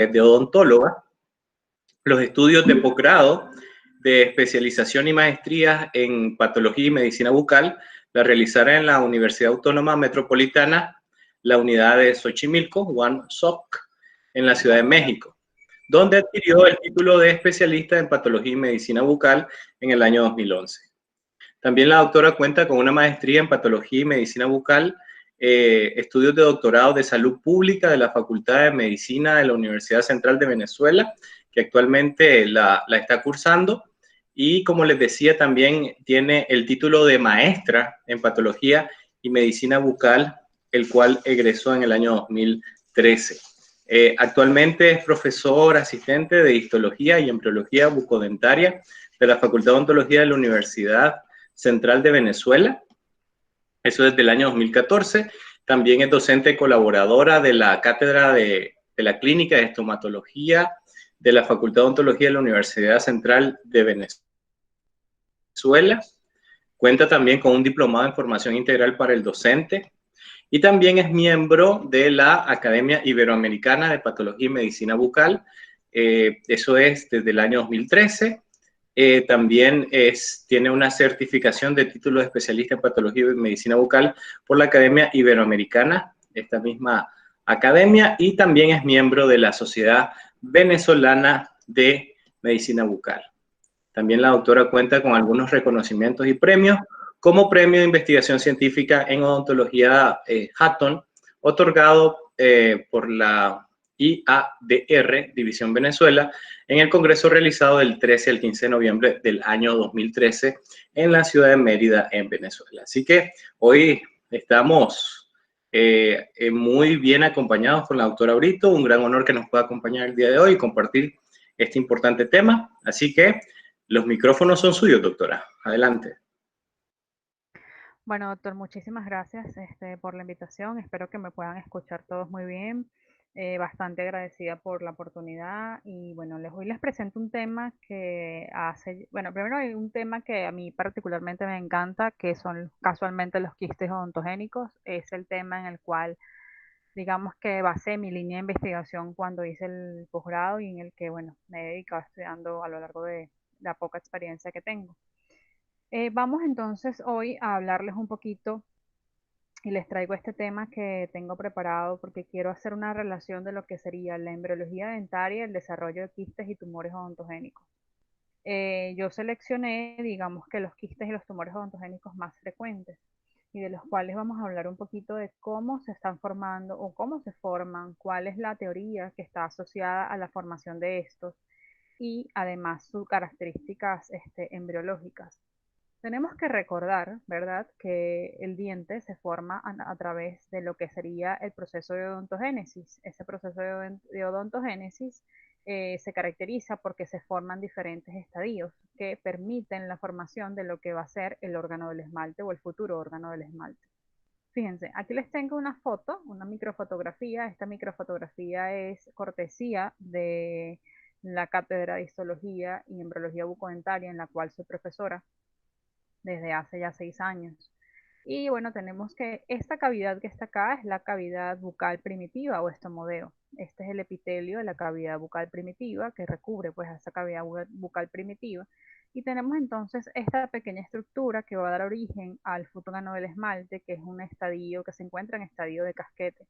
de odontóloga. Los estudios de posgrado de especialización y maestrías en patología y medicina bucal la realizará en la Universidad Autónoma Metropolitana, la unidad de Xochimilco, UANSOC, en la Ciudad de México, donde adquirió el título de especialista en patología y medicina bucal en el año 2011. También la doctora cuenta con una maestría en patología y medicina bucal, estudios de doctorado de salud pública de la Facultad de Medicina de la Universidad Central de Venezuela, que actualmente la está cursando. Y como les decía, también tiene el título de maestra en patología y medicina bucal, el cual egresó en el año 2013. Actualmente es profesor asistente de histología y embriología bucodentaria de la Facultad de Odontología de la Universidad Central de Venezuela, eso desde el año 2014. También es docente colaboradora de la Cátedra de la Clínica de Estomatología de la Facultad de Odontología de la Universidad Central de Venezuela. Cuenta también con un diplomado en formación integral para el docente y también es miembro de la Academia Iberoamericana de Patología y Medicina Bucal. Eso es desde el año 2013. También tiene una certificación de título de especialista en patología y medicina bucal por la Academia Iberoamericana, esta misma academia, y también es miembro de la Sociedad Venezolana de Medicina Bucal. También la doctora cuenta con algunos reconocimientos y premios, como Premio de Investigación Científica en Odontología Hatton, otorgado por la IADR, División Venezuela, en el congreso realizado del 13 al 15 de noviembre del año 2013 en la ciudad de Mérida, en Venezuela. Así que hoy estamos muy bien acompañados con la doctora Brito. Un gran honor que nos pueda acompañar el día de hoy y compartir este importante tema. Así que los micrófonos son suyos, doctora. Adelante. Bueno, doctor, muchísimas gracias por la invitación. Espero que me puedan escuchar todos muy bien. Bastante agradecida por la oportunidad. Y bueno, hoy les presento un tema que bueno, primero hay un tema que a mí particularmente me encanta, que son casualmente los quistes odontogénicos. Es el tema en el cual, digamos que basé mi línea de investigación cuando hice el posgrado y en el que, bueno, me he dedicado estudiando a lo largo de la poca experiencia que tengo. Vamos entonces hoy a hablarles un poquito y les traigo este tema que tengo preparado porque quiero hacer una relación de lo que sería la embriología dentaria, el desarrollo de quistes y tumores odontogénicos. Yo seleccioné, digamos que los quistes y los tumores odontogénicos más frecuentes y de los cuales vamos a hablar un poquito de cómo se están formando o cómo se forman, cuál es la teoría que está asociada a la formación de estos y además sus características embriológicas. Tenemos que recordar, ¿verdad?, que el diente se forma a través de lo que sería el proceso de odontogénesis. Ese proceso de odontogénesis se caracteriza porque se forman diferentes estadios que permiten la formación de lo que va a ser el órgano del esmalte o el futuro órgano del esmalte. Fíjense, aquí les tengo una foto, una microfotografía. Esta microfotografía es cortesía de la Cátedra de Histología y Embriología Bucodentaria, en la cual soy profesora desde hace ya 6 años. Y bueno, tenemos que esta cavidad que está acá es la cavidad bucal primitiva o estomodeo. Este es el epitelio de la cavidad bucal primitiva que recubre pues a esa cavidad bucal primitiva. Y tenemos entonces esta pequeña estructura que va a dar origen al futuro del esmalte, que es un estadio que se encuentra en estadio de casquete.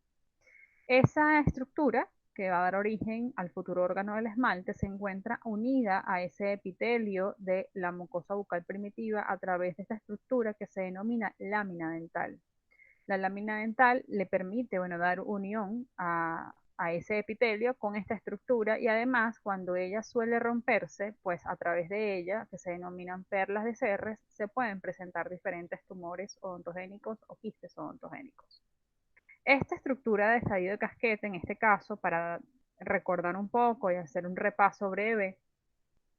Esa estructura que va a dar origen al futuro órgano del esmalte se encuentra unida a ese epitelio de la mucosa bucal primitiva a través de esta estructura que se denomina lámina dental. La lámina dental le permite, bueno, dar unión a ese epitelio con esta estructura y además cuando ella suele romperse, pues a través de ella, que se denominan perlas de Serres, se pueden presentar diferentes tumores odontogénicos o quistes odontogénicos. Esta estructura de estadio de casquete, en este caso, para recordar un poco y hacer un repaso breve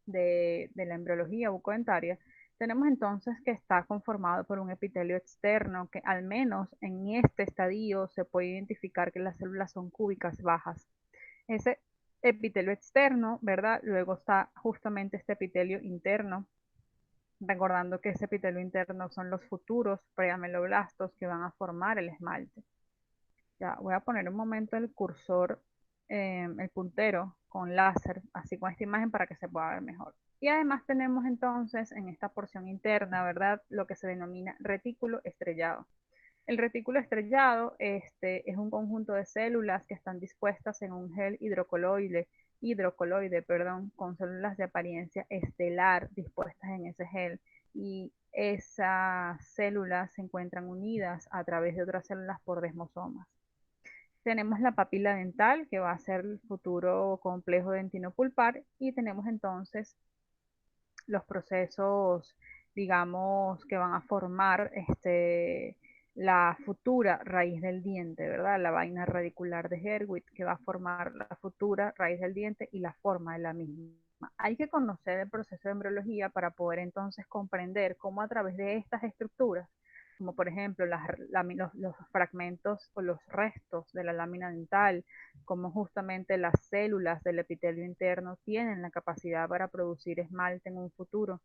de la embriología bucodentaria, tenemos entonces que está conformado por un epitelio externo que al menos en este estadio se puede identificar que las células son cúbicas bajas. Ese epitelio externo, ¿verdad? Luego está justamente este epitelio interno, recordando que ese epitelio interno son los futuros preameloblastos que van a formar el esmalte. Ya, voy a poner un momento el cursor el puntero con láser, así con esta imagen para que se pueda ver mejor. Y además tenemos entonces en esta porción interna, ¿verdad? Lo que se denomina retículo estrellado. El retículo estrellado es un conjunto de células que están dispuestas en un gel hidrocoloide, perdón, con células de apariencia estelar dispuestas en ese gel. Y esas células se encuentran unidas a través de otras células por desmosomas. Tenemos la papila dental, que va a ser el futuro complejo dentinopulpar, y tenemos entonces los procesos, digamos, que van a formar la futura raíz del diente, ¿verdad? La vaina radicular de Herwitz, que va a formar la futura raíz del diente y la forma de la misma. Hay que conocer el proceso de embriología para poder entonces comprender cómo a través de estas estructuras, como por ejemplo los fragmentos o los restos de la lámina dental, como justamente las células del epitelio interno tienen la capacidad para producir esmalte en un futuro.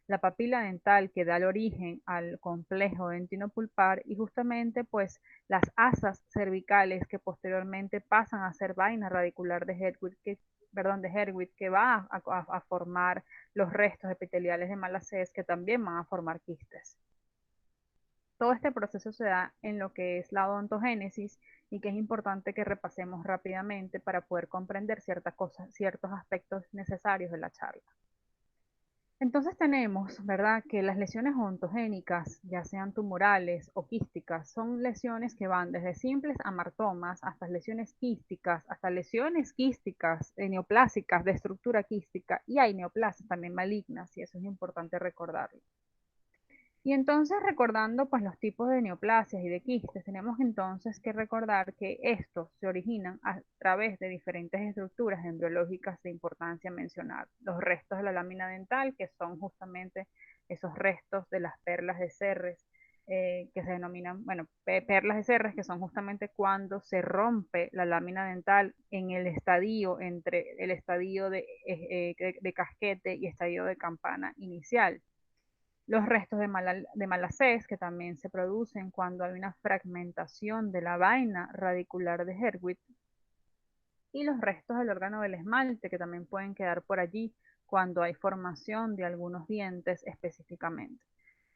La papila dental que da el origen al complejo dentinopulpar y justamente pues las asas cervicales que posteriormente pasan a ser vaina radicular de Herwitz, que va a formar los restos epiteliales de Malacés que también van a formar quistes. Todo este proceso se da en lo que es la odontogénesis y que es importante que repasemos rápidamente para poder comprender ciertas cosas, ciertos aspectos necesarios de la charla. Entonces tenemos, ¿verdad?, que las lesiones odontogénicas, ya sean tumorales o quísticas, son lesiones que van desde simples amartomas hasta lesiones quísticas, neoplásicas de estructura quística, y hay neoplasias también malignas, y eso es importante recordarlo. Y entonces, recordando pues los tipos de neoplasias y de quistes, tenemos entonces que recordar que estos se originan a través de diferentes estructuras embriológicas de importancia mencionar. Los restos de la lámina dental, que son justamente esos restos de las perlas de Serres, que se denominan, bueno, perlas de Serres, que son justamente cuando se rompe la lámina dental en el estadio, entre el estadio de casquete y estadio de campana inicial. Los restos de Malacés, que también se producen cuando hay una fragmentación de la vaina radicular de Herwitz, y los restos del órgano del esmalte, que también pueden quedar por allí cuando hay formación de algunos dientes específicamente.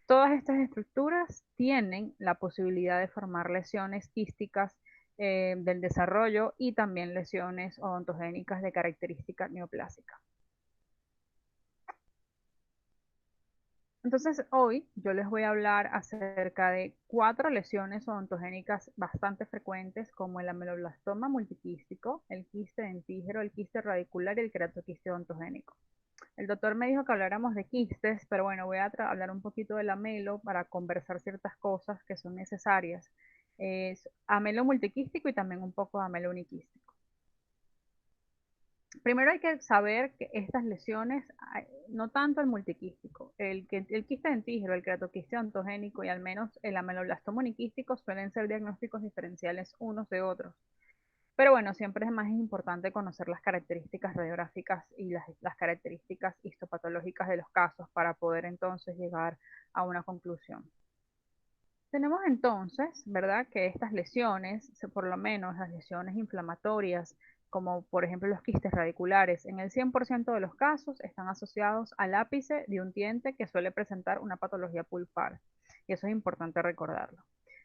Todas estas estructuras tienen la posibilidad de formar lesiones quísticas del desarrollo y también lesiones odontogénicas de característica neoplásica. Entonces, hoy yo les voy a hablar acerca de 4 lesiones odontogénicas bastante frecuentes, como el ameloblastoma multiquístico, el quiste dentígero, el quiste radicular y el queratoquiste odontogénico. El doctor me dijo que habláramos de quistes, pero bueno, voy a hablar un poquito del amelo para conversar ciertas cosas que son necesarias. Es amelo multiquístico y también un poco de amelo uniquístico. Primero hay que saber que estas lesiones, no tanto el multiquístico, el quiste dentígero, el queratoquiste ontogénico y al menos el ameloblastoma uniquístico suelen ser diagnósticos diferenciales unos de otros. Pero bueno, siempre es más importante conocer las características radiográficas y las características histopatológicas de los casos para poder entonces llegar a una conclusión. Tenemos entonces, ¿verdad?, que estas lesiones, por lo menos las lesiones inflamatorias, como por ejemplo los quistes radiculares, en el 100% de los casos están asociados al ápice de un diente que suele presentar una patología pulpar. Y eso es importante recordarlo.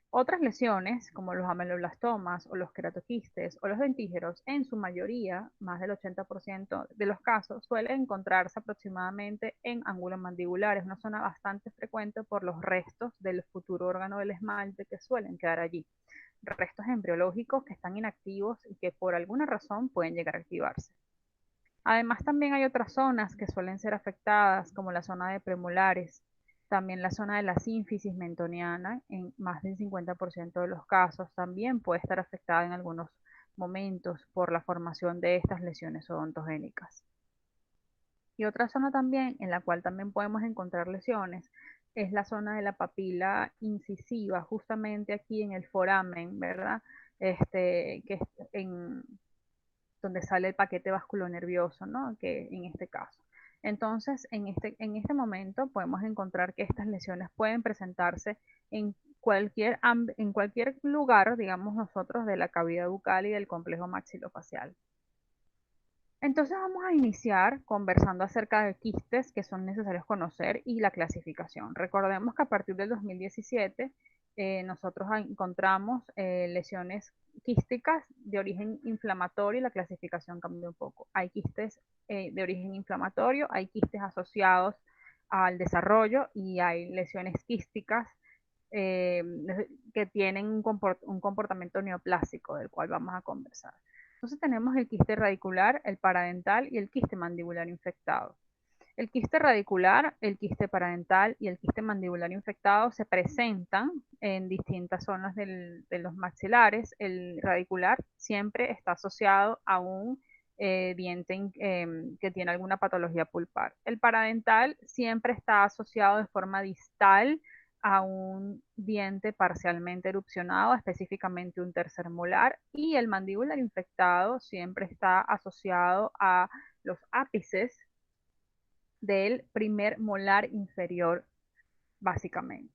Otras lesiones, como los ameloblastomas o los queratoquistes o los dentígeros, en su mayoría, más del 80% de los casos, suelen encontrarse aproximadamente en ángulo mandibular. Es una zona bastante frecuente por los restos del futuro órgano del esmalte que suelen quedar allí. Restos embriológicos que están inactivos y que por alguna razón pueden llegar a activarse. Además, también hay otras zonas que suelen ser afectadas, como la zona de premolares, también la zona de la sínfisis mentoniana, en más del 50% de los casos, también puede estar afectada en algunos momentos por la formación de estas lesiones odontogénicas. Y otra zona también en la cual también podemos encontrar lesiones es la zona de la papila incisiva, justamente aquí en el foramen, ¿verdad? Que es donde sale el paquete vasculonervioso, ¿no?, que en este caso. Entonces, en este momento podemos encontrar que estas lesiones pueden presentarse en cualquier lugar, digamos nosotros, de la cavidad bucal y del complejo maxilofacial. Entonces vamos a iniciar conversando acerca de quistes que son necesarios conocer y la clasificación. Recordemos que a partir del 2017 nosotros encontramos lesiones quísticas de origen inflamatorio y la clasificación cambió un poco. Hay quistes de origen inflamatorio, hay quistes asociados al desarrollo y hay lesiones quísticas eh, que tienen un comportamiento neoplásico del cual vamos a conversar. Entonces tenemos el quiste radicular, el paradental y el quiste mandibular infectado. El quiste radicular, el quiste paradental y el quiste mandibular infectado se presentan en distintas zonas de los maxilares. El radicular siempre está asociado a un diente que tiene alguna patología pulpar. El paradental siempre está asociado de forma distal a un diente parcialmente erupcionado, específicamente un tercer molar, y el mandibular infectado siempre está asociado a los ápices del primer molar inferior, básicamente.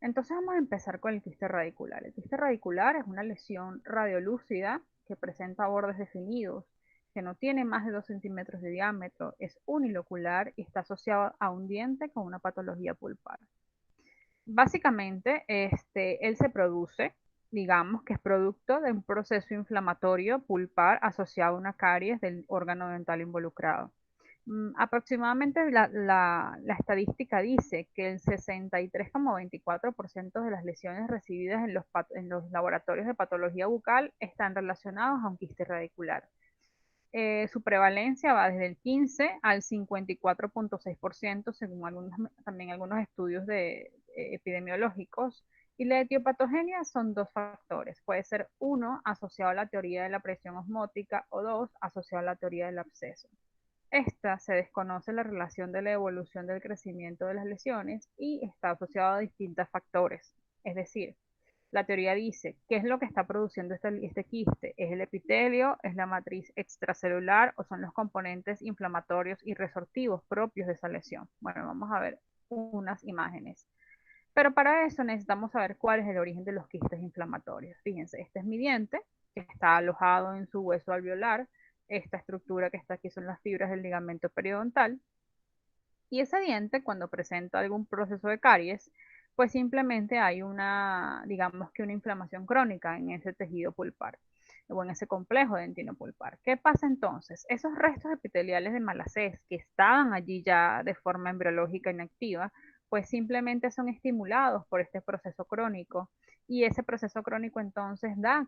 Entonces vamos a empezar con el quiste radicular. El quiste radicular es una lesión radiolúcida que presenta bordes definidos, que no tiene más de 2 centímetros de diámetro, es unilocular y está asociado a un diente con una patología pulpar. Básicamente, él se produce, digamos que es producto de un proceso inflamatorio pulpar asociado a una caries del órgano dental involucrado. Aproximadamente la estadística dice que el 63,24% de las lesiones recibidas en los laboratorios de patología bucal están relacionados a un quiste radicular. Su prevalencia va desde el 15 al 54,6% según también algunos estudios epidemiológicos. Y la etiopatogenia son dos factores. Puede ser uno asociado a la teoría de la presión osmótica o dos asociado a la teoría del absceso. Esta se desconoce la relación de la evolución del crecimiento de las lesiones y está asociado a distintos factores. Es decir, la teoría dice, ¿qué es lo que está produciendo este quiste? ¿Es el epitelio, es la matriz extracelular o son los componentes inflamatorios y resortivos propios de esa lesión? Bueno, vamos a ver unas imágenes. Pero para eso necesitamos saber cuál es el origen de los quistes inflamatorios. Fíjense, este es mi diente, que está alojado en su hueso alveolar. Esta estructura que está aquí son las fibras del ligamento periodontal. Y ese diente, cuando presenta algún proceso de caries, pues simplemente hay una, digamos que una inflamación crónica en ese tejido pulpar o en ese complejo dentino pulpar. ¿Qué pasa entonces? Esos restos epiteliales de Malacés que estaban allí ya de forma embriológica inactiva, pues simplemente son estimulados por este proceso crónico y ese proceso crónico entonces da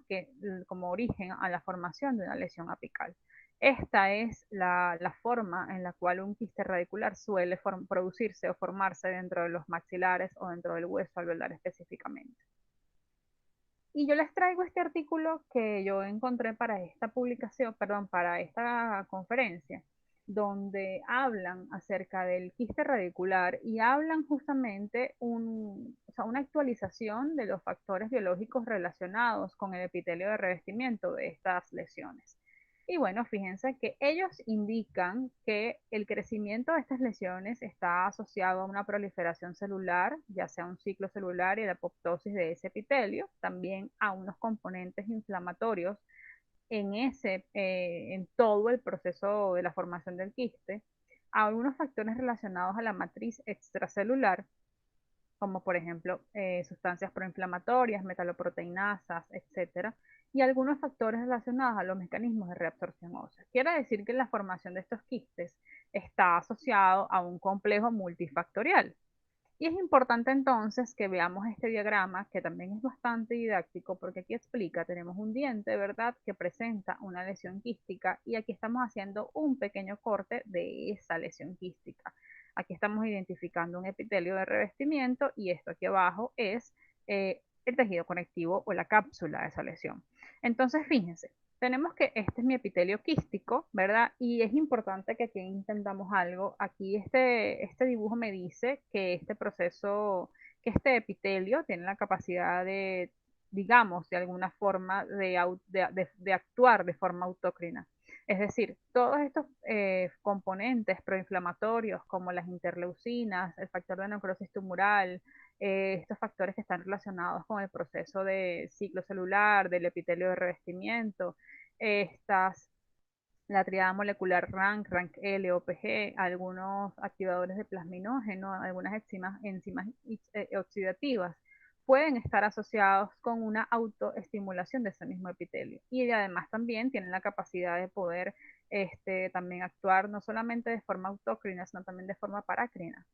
como origen a la formación de una lesión apical. Esta es la forma en la cual un quiste radicular suele producirse o formarse dentro de los maxilares o dentro del hueso alveolar específicamente. Y yo les traigo este artículo que yo encontré para esta publicación, perdón, para esta conferencia, donde hablan acerca del quiste radicular y hablan justamente o sea, una actualización de los factores biológicos relacionados con el epitelio de revestimiento de estas lesiones. Y bueno, fíjense que ellos indican que el crecimiento de estas lesiones está asociado a una proliferación celular, ya sea un ciclo celular y la apoptosis de ese epitelio, también a unos componentes inflamatorios en todo el proceso de la formación del quiste, a algunos factores relacionados a la matriz extracelular, como por ejemplo sustancias proinflamatorias, metaloproteinasas, etcétera, y algunos factores relacionados a los mecanismos de reabsorción ósea. Quiere decir que la formación de estos quistes está asociado a un complejo multifactorial. Y es importante entonces que veamos este diagrama, que también es bastante didáctico, porque aquí explica, tenemos un diente, ¿verdad?, que presenta una lesión quística y aquí estamos haciendo un pequeño corte de esa lesión quística. Aquí estamos identificando un epitelio de revestimiento y esto aquí abajo es el tejido conectivo o la cápsula de esa lesión. Entonces, fíjense, tenemos que este es mi epitelio quístico, ¿verdad? Y es importante que aquí entendamos algo. Aquí este dibujo me dice que este proceso, que este epitelio tiene la capacidad de, digamos, de alguna forma de actuar de forma autócrina. Es decir, todos estos componentes proinflamatorios como las interleucinas, el factor de necrosis tumoral, estos factores que están relacionados con el proceso de ciclo celular, del epitelio de revestimiento, estas la triada molecular RANK, RANK-L, OPG, algunos activadores de plasminógeno, algunas enzimas oxidativas, pueden estar asociados con una autoestimulación de ese mismo epitelio. Y además también tienen la capacidad de poder también actuar no solamente de forma autócrina, sino también de forma parácrina.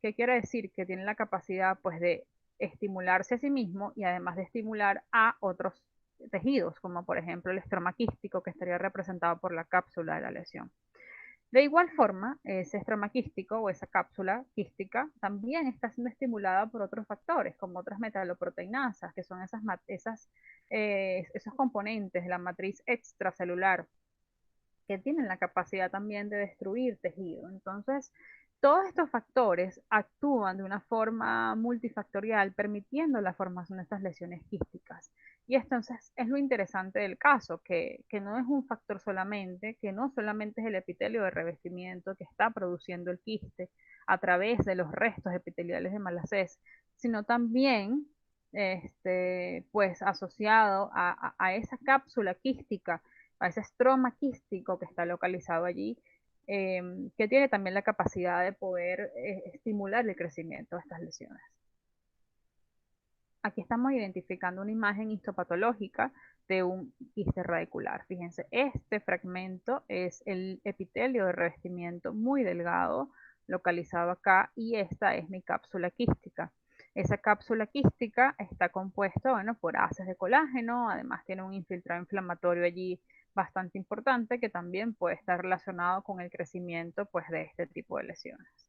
¿Qué quiere decir? Que tienen la capacidad pues de estimularse a sí mismo y además de estimular a otros tejidos, como por ejemplo el estroma quístico, que estaría representado por la cápsula de la lesión. De igual forma, ese estroma quístico o esa cápsula quística también está siendo estimulada por otros factores, como otras metaloproteinasas, que son esos componentes de la matriz extracelular que tienen la capacidad también de destruir tejido. Entonces, todos estos factores actúan de una forma multifactorial, permitiendo la formación de estas lesiones quísticas. Y entonces es lo interesante del caso, que no es un factor solamente, que no solamente es el epitelio de revestimiento que está produciendo el quiste a través de los restos epiteliales de Malacés, sino también pues asociado a esa cápsula quística, a ese estroma quístico que está localizado allí, que tiene también la capacidad de poder estimular el crecimiento de estas lesiones. Aquí estamos identificando una imagen histopatológica de un quiste radicular. Fíjense, este fragmento es el epitelio de revestimiento muy delgado, localizado acá, y esta es mi cápsula quística. Esa cápsula quística está compuesta, bueno, por haces de colágeno, además tiene un infiltrado inflamatorio allí bastante importante que también puede estar relacionado con el crecimiento pues, de este tipo de lesiones.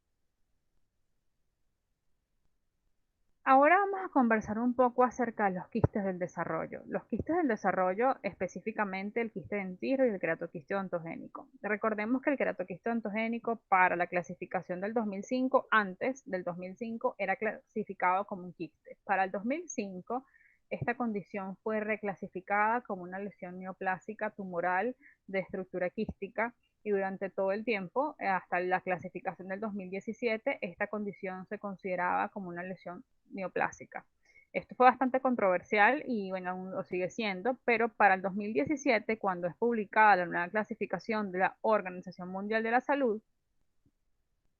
Ahora vamos a conversar un poco acerca de los quistes del desarrollo. Los quistes del desarrollo, específicamente el quiste dentígero y el queratoquiste odontogénico. Recordemos que el queratoquiste odontogénico para la clasificación del 2005, antes del 2005, era clasificado como un quiste. Para el 2005, esta condición fue reclasificada como una lesión neoplásica tumoral de estructura quística y durante todo el tiempo, hasta la clasificación del 2017, esta condición se consideraba como una lesión neoplásica. Esto fue bastante controversial y bueno, aún lo sigue siendo, pero para el 2017, cuando es publicada la nueva clasificación de la Organización Mundial de la Salud,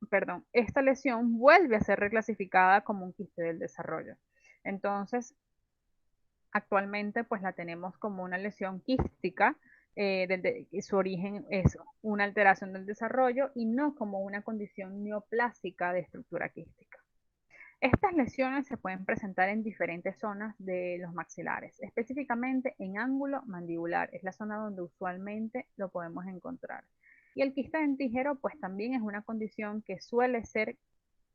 perdón, esta lesión vuelve a ser reclasificada como un quiste del desarrollo. Entonces, actualmente pues la tenemos como una lesión quística, su origen es una alteración del desarrollo y no como una condición neoplásica de estructura quística. Estas lesiones se pueden presentar en diferentes zonas de los maxilares, específicamente en ángulo mandibular, es la zona donde usualmente lo podemos encontrar. Y el quiste dentígero pues también es una condición que suele ser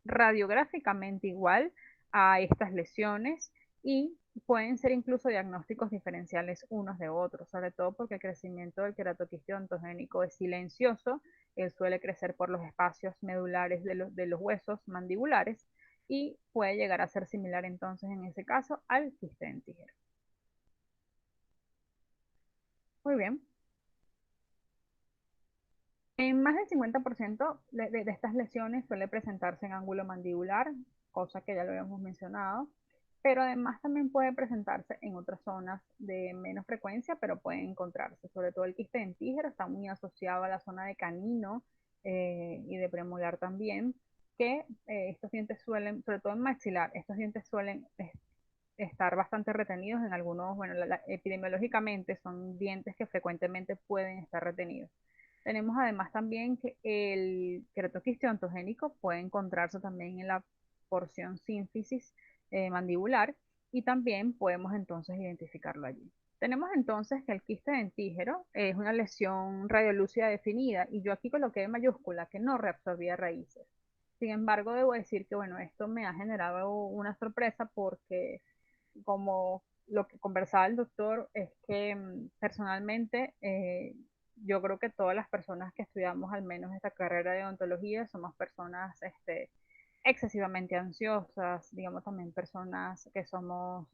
radiográficamente igual a estas lesiones y pueden ser incluso diagnósticos diferenciales unos de otros, sobre todo porque el crecimiento del queratoquiste odontogénico es silencioso, él suele crecer por los espacios medulares de los huesos mandibulares y puede llegar a ser similar entonces en ese caso al quiste dentígero. Muy bien. En más del 50% de estas lesiones suele presentarse en ángulo mandibular, cosa que ya lo habíamos mencionado, pero además también puede presentarse en otras zonas de menos frecuencia, pero pueden encontrarse. Sobre todo el quiste dentígero está muy asociado a la zona de canino y de premolar también, que estos dientes suelen, sobre todo en maxilar, estos dientes suelen estar bastante retenidos en algunos, bueno, epidemiológicamente son dientes que frecuentemente pueden estar retenidos. Tenemos además también que el queratoquiste odontogénico puede encontrarse también en la porción sínfisis mandibular y también podemos entonces identificarlo allí. Tenemos entonces que el quiste dentígero es una lesión radiolúcida definida y yo aquí coloqué en mayúscula que no reabsorbía raíces. Sin embargo, debo decir que bueno, esto me ha generado una sorpresa porque como lo que conversaba el doctor es que personalmente yo creo que todas las personas que estudiamos al menos esta carrera de odontología somos personas excesivamente ansiosas, digamos también personas que somos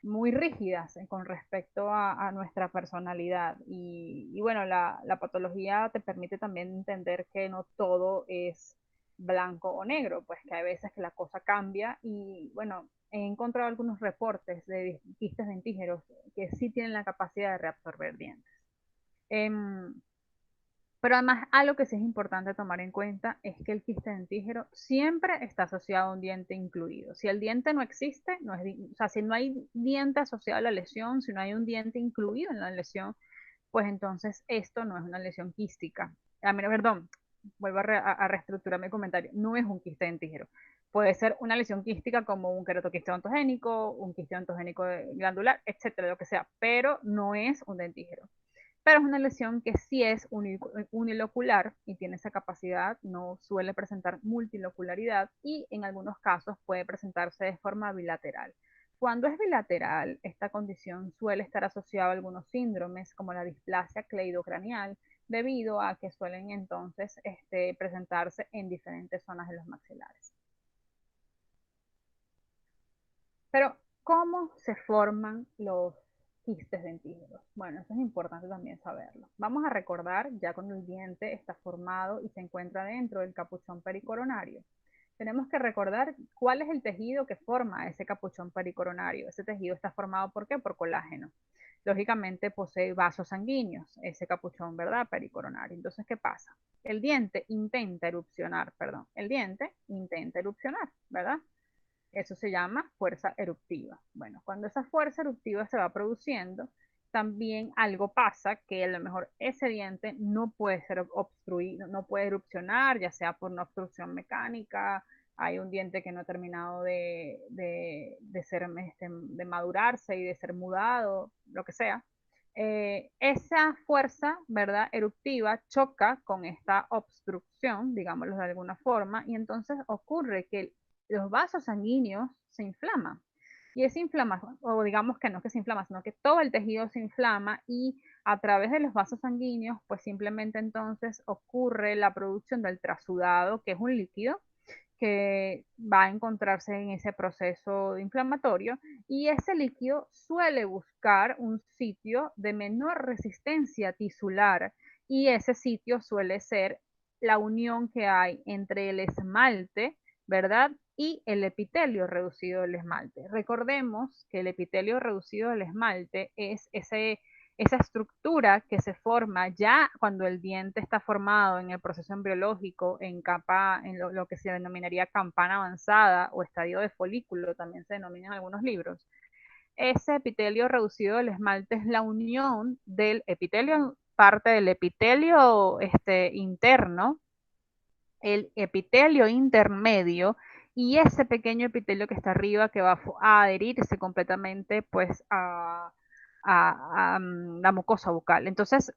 muy rígidas con respecto a nuestra personalidad. Y bueno, la patología te permite también entender que no todo es blanco o negro, pues que hay veces que la cosa cambia y bueno, he encontrado algunos reportes de quistes dentígeros que sí tienen la capacidad de reabsorber dientes. Em, pero además, algo que sí es importante tomar en cuenta es que el quiste dentígeno siempre está asociado a un diente incluido. Si el diente no existe, no es, o sea, si no hay diente asociado a la lesión, si no hay un diente incluido en la lesión, pues entonces esto no es una lesión quística. Perdón, vuelvo a reestructurar mi comentario. No es un quiste dentígeno. Puede ser una lesión quística como un queratoquiste ontogénico, un quiste ontogénico glandular, etcétera, lo que sea, pero no es un dentígeno. Pero es una lesión que sí es unilocular y tiene esa capacidad, no suele presentar multilocularidad y en algunos casos puede presentarse de forma bilateral. Cuando es bilateral, esta condición suele estar asociada a algunos síndromes como la displasia cleidocranial, debido a que suelen entonces presentarse en diferentes zonas de los maxilares. Pero, ¿cómo se forman los quistes dentígenos? Bueno, eso es importante también saberlo. Vamos a recordar ya cuando el diente está formado y se encuentra dentro del capuchón pericoronario. Tenemos que recordar cuál es el tejido que forma ese capuchón pericoronario. Ese tejido está formado ¿por qué? Por colágeno. Lógicamente posee vasos sanguíneos, ese capuchón, ¿verdad? Pericoronario. Entonces, ¿qué pasa? El diente intenta erupcionar, ¿verdad? Eso se llama fuerza eruptiva. Bueno, cuando esa fuerza eruptiva se va produciendo, también algo pasa que a lo mejor ese diente no puede ser obstruido, no puede erupcionar, ya sea por una obstrucción mecánica, hay un diente que no ha terminado de madurarse y de ser mudado, lo que sea. Esa fuerza, ¿verdad? Eruptiva choca con esta obstrucción, digámoslo de alguna forma, y entonces ocurre que los vasos sanguíneos se inflaman. Y esa inflamación, o digamos que no que se inflama, sino que todo el tejido se inflama y a través de los vasos sanguíneos, pues simplemente entonces ocurre la producción del trasudado, que es un líquido que va a encontrarse en ese proceso inflamatorio y ese líquido suele buscar un sitio de menor resistencia tisular y ese sitio suele ser la unión que hay entre el esmalte, ¿verdad? Y el epitelio reducido del esmalte. Recordemos que el epitelio reducido del esmalte es esa estructura que se forma ya cuando el diente está formado en el proceso embriológico, en capa, en lo que se denominaría campana avanzada o estadio de folículo, también se denomina en algunos libros. Ese epitelio reducido del esmalte es la unión del epitelio, parte del epitelio interno, el epitelio intermedio y ese pequeño epitelio que está arriba que va a adherirse completamente pues a la mucosa bucal. Entonces,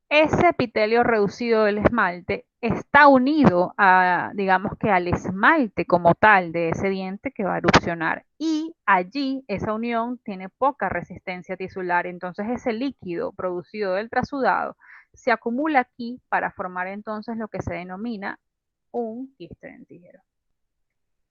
ese epitelio reducido del esmalte está unido a, digamos que al esmalte como tal de ese diente que va a erupcionar. Y allí esa unión tiene poca resistencia tisular. Entonces ese líquido producido del trasudado se acumula aquí para formar entonces lo que se denomina un quiste dentígeno.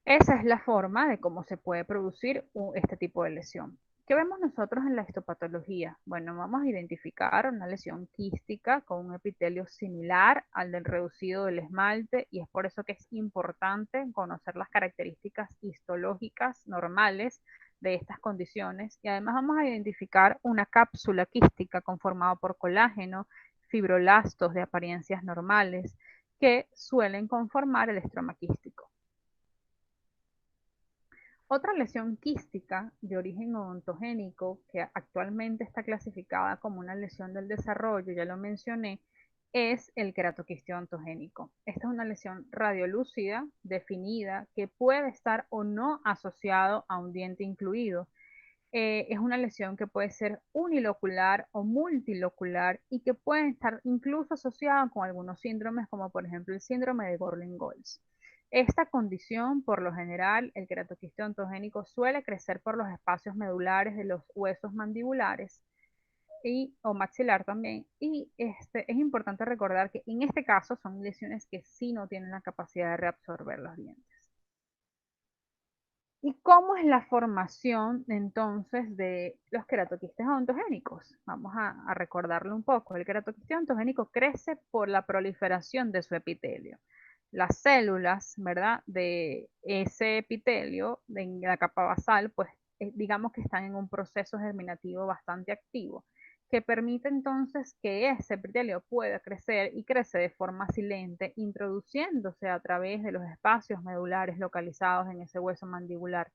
Esa es la forma de cómo se puede producir este tipo de lesión. ¿Qué vemos nosotros en la histopatología? Bueno, vamos a identificar una lesión quística con un epitelio similar al del reducido del esmalte y es por eso que es importante conocer las características histológicas normales de estas condiciones y además vamos a identificar una cápsula quística conformada por colágeno, fibrolastos de apariencias normales que suelen conformar el estroma quístico. Otra lesión quística de origen odontogénico que actualmente está clasificada como una lesión del desarrollo, ya lo mencioné, es el queratoquiste ontogénico. Esta es una lesión radiolúcida, definida, que puede estar o no asociado a un diente incluido. Es una lesión que puede ser unilocular o multilocular y que puede estar incluso asociada con algunos síndromes como por ejemplo el síndrome de Gorlin-Goltz. Esta condición, por lo general, el queratoquiste ontogénico suele crecer por los espacios medulares de los huesos mandibulares o maxilar también. Y es importante recordar que en este caso son lesiones que sí no tienen la capacidad de reabsorber los dientes. ¿Y cómo es la formación entonces de los queratoquistes ontogénicos? Vamos a recordarlo un poco. El queratoquiste ontogénico crece por la proliferación de su epitelio. Las células, ¿verdad? De ese epitelio, en la capa basal, pues digamos que están en un proceso germinativo bastante activo. que permite entonces que ese epitelio pueda crecer y crece de forma silente, introduciéndose a través de los espacios medulares localizados en ese hueso mandibular.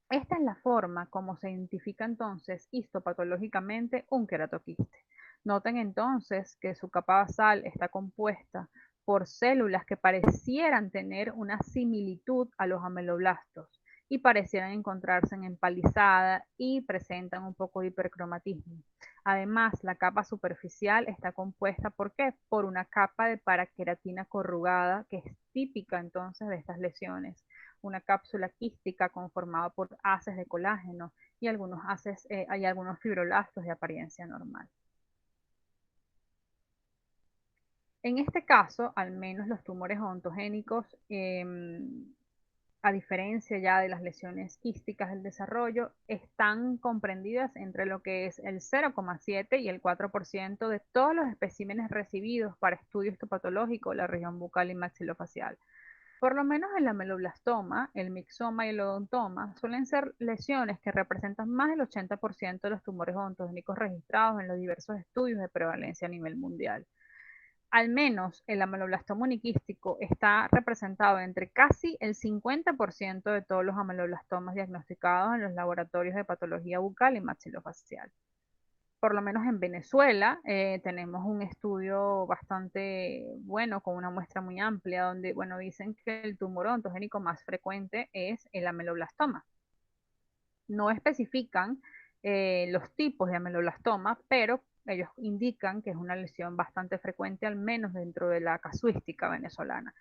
Esta es la forma como se identifica entonces histopatológicamente un queratoquiste. Noten entonces que su capa basal está compuesta por células que parecieran tener una similitud a los ameloblastos y parecieran encontrarse en empalizada y presentan un poco de hipercromatismo. Además, la capa superficial está compuesta ¿por qué? Por una capa de paraqueratina corrugada que es típica entonces de estas lesiones, una cápsula quística conformada por haces de colágeno y hay algunos fibroblastos de apariencia normal. En este caso, al menos los tumores odontogénicos, a diferencia ya de las lesiones quísticas del desarrollo, están comprendidas entre lo que es el 0,7 y el 4% de todos los especímenes recibidos para estudio histopatológico de la región bucal y maxilofacial. Por lo menos el ameloblastoma, el mixoma y el odontoma suelen ser lesiones que representan más del 80% de los tumores odontogénicos registrados en los diversos estudios de prevalencia a nivel mundial. Al menos el ameloblastoma uniquístico está representado entre casi el 50% de todos los ameloblastomas diagnosticados en los laboratorios de patología bucal y maxilofacial. Por lo menos en Venezuela tenemos un estudio bastante bueno con una muestra muy amplia donde, bueno, dicen que el tumor odontogénico más frecuente es el ameloblastoma. No especifican los tipos de ameloblastoma, pero ellos indican que es una lesión bastante frecuente, al menos dentro de la casuística venezolana.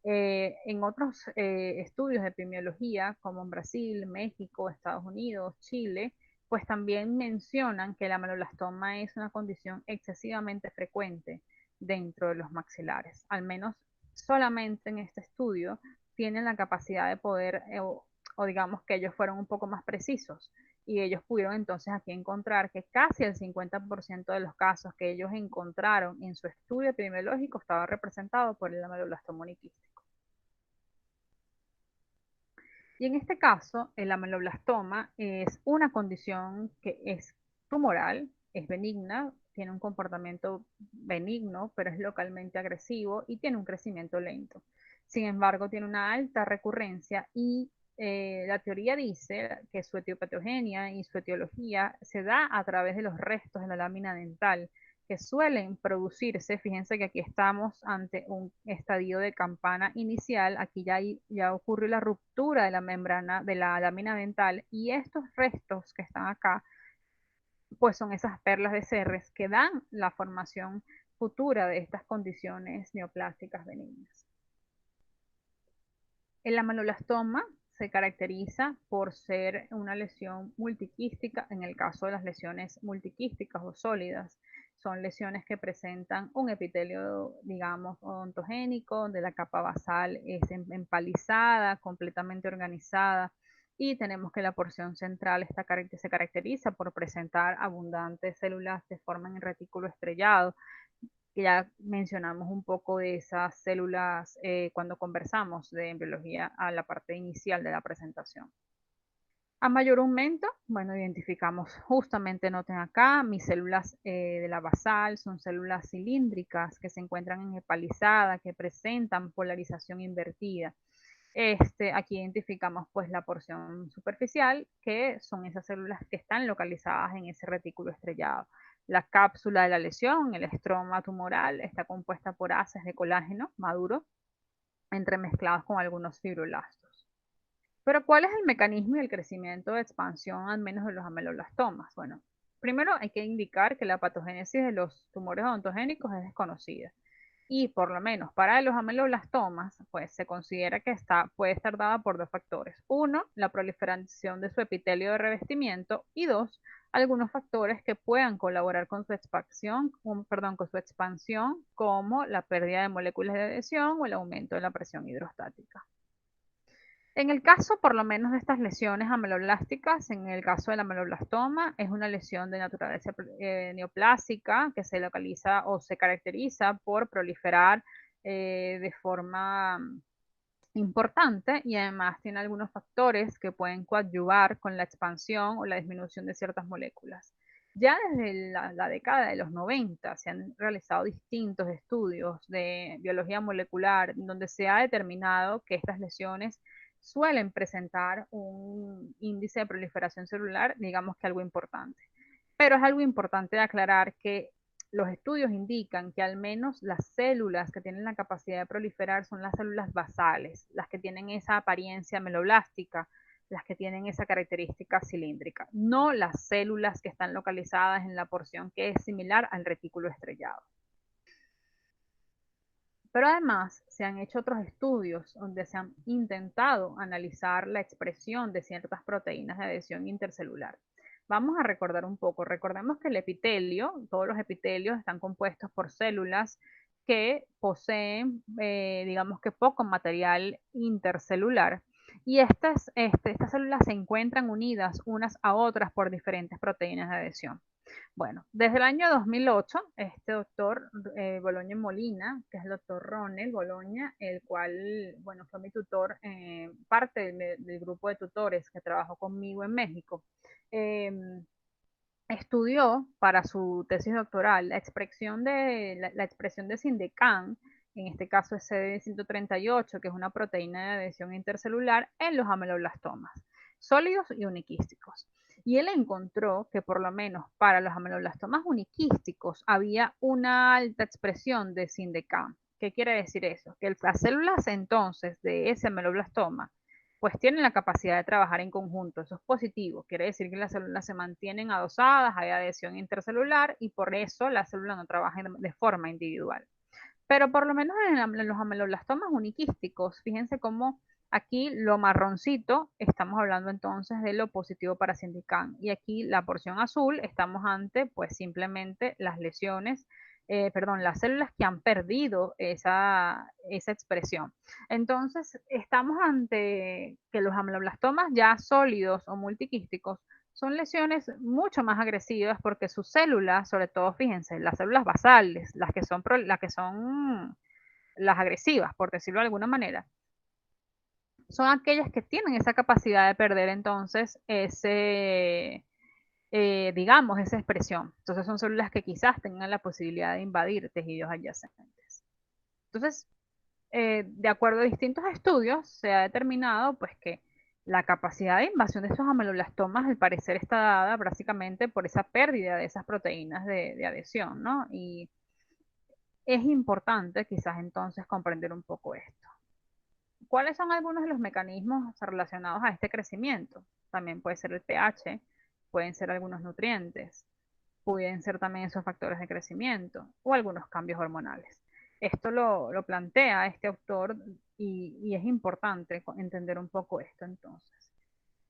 En otros estudios de epidemiología, como en Brasil, México, Estados Unidos, Chile, pues también mencionan que el ameloblastoma es una condición excesivamente frecuente dentro de los maxilares. Al menos solamente en este estudio tienen la capacidad de poder, o digamos que ellos fueron un poco más precisos y ellos pudieron entonces aquí encontrar que casi el 50% de los casos que ellos encontraron en su estudio epidemiológico estaba representado por el ameloblastoma uniquístico. Y en este caso, el ameloblastoma es una condición que es tumoral, es benigna, tiene un comportamiento benigno, pero es localmente agresivo y tiene un crecimiento lento. Sin embargo, tiene una alta recurrencia y la teoría dice que su etiopatogenia y su etiología se da a través de los restos de la lámina dental que suelen producirse. Fíjense que aquí estamos ante un estadio de campana inicial, aquí ya ocurrió la ruptura de la membrana de la lámina dental y estos restos que están acá, pues son esas perlas de Serres que dan la formación futura de estas condiciones neoplásticas benignas. El ameloblastoma se caracteriza por ser una lesión multiquística. En el caso de las lesiones multiquísticas o sólidas, son lesiones que presentan un epitelio, digamos, odontogénico, donde la capa basal es empalizada, completamente organizada, y tenemos que la porción central se caracteriza por presentar abundantes células que forman el retículo estrellado, que ya mencionamos un poco de esas células cuando conversamos de embriología a la parte inicial de la presentación. A mayor aumento, bueno, identificamos justamente, noten acá, mis células de la basal son células cilíndricas que se encuentran en empalizada, que presentan polarización invertida. Aquí identificamos pues la porción superficial, que son esas células que están localizadas en ese retículo estrellado. La cápsula de la lesión, el estroma tumoral, está compuesta por haces de colágeno maduro entremezclados con algunos fibroblastos. Pero ¿cuál es el mecanismo y el crecimiento de expansión al menos de los ameloblastomas? Bueno, primero hay que indicar que la patogénesis de los tumores odontogénicos es desconocida. Y por lo menos para los ameloblastomas, pues se considera que puede estar dada por dos factores. Uno, la proliferación de su epitelio de revestimiento y dos, algunos factores que puedan colaborar con su expansión, como la pérdida de moléculas de adhesión o el aumento de la presión hidrostática. En el caso, por lo menos, de estas lesiones ameloblásticas, en el caso del ameloblastoma, es una lesión de naturaleza neoplásica que se localiza o se caracteriza por proliferar de forma importante y además tiene algunos factores que pueden coadyuvar con la expansión o la disminución de ciertas moléculas. Ya desde la década de los 90 se han realizado distintos estudios de biología molecular donde se ha determinado que estas lesiones suelen presentar un índice de proliferación celular, digamos que algo importante. Pero es algo importante de aclarar que los estudios indican que al menos las células que tienen la capacidad de proliferar son las células basales, las que tienen esa apariencia meloblástica, las que tienen esa característica cilíndrica, no las células que están localizadas en la porción que es similar al retículo estrellado. Pero además se han hecho otros estudios donde se han intentado analizar la expresión de ciertas proteínas de adhesión intercelular. Vamos a recordar un poco. Recordemos que el epitelio, todos los epitelios están compuestos por células que poseen, digamos que poco material intercelular. Y estas células se encuentran unidas unas a otras por diferentes proteínas de adhesión. Bueno, desde el año 2008, este doctor Boloña Molina, que es el doctor Ronel Boloña, el cual, bueno, fue mi tutor, parte del grupo de tutores que trabajó conmigo en México, eh, estudió para su tesis doctoral la expresión de Sindecan, en este caso es CD138, que es una proteína de adhesión intercelular en los ameloblastomas, sólidos y uniquísticos. Y él encontró que por lo menos para los ameloblastomas uniquísticos había una alta expresión de Sindecan. ¿Qué quiere decir eso? Que las células entonces de ese ameloblastoma pues tienen la capacidad de trabajar en conjunto. Eso es positivo. Quiere decir que las células se mantienen adosadas, hay adhesión intercelular y por eso la célula no trabaja de forma individual. Pero por lo menos en los ameloblastomas uniquísticos, fíjense cómo aquí lo marroncito, estamos hablando entonces de lo positivo para Sindican. Y aquí la porción azul, estamos ante pues simplemente las lesiones, perdón, las células que han perdido esa expresión. Entonces, estamos ante que los ameloblastomas ya sólidos o multiquísticos son lesiones mucho más agresivas porque sus células, sobre todo, fíjense, las células basales, las que son las agresivas, por decirlo de alguna manera, son aquellas que tienen esa capacidad de perder entonces digamos, esa expresión. Entonces son células que quizás tengan la posibilidad de invadir tejidos adyacentes. Entonces, de acuerdo a distintos estudios, se ha determinado pues que la capacidad de invasión de estos ameloblastomas al parecer está dada básicamente por esa pérdida de esas proteínas de adhesión, ¿no? Y es importante quizás entonces comprender un poco esto. ¿Cuáles son algunos de los mecanismos relacionados a este crecimiento? También puede ser el pH, pueden ser algunos nutrientes, pueden ser también esos factores de crecimiento o algunos cambios hormonales. Esto lo plantea este autor y es importante entender un poco esto entonces.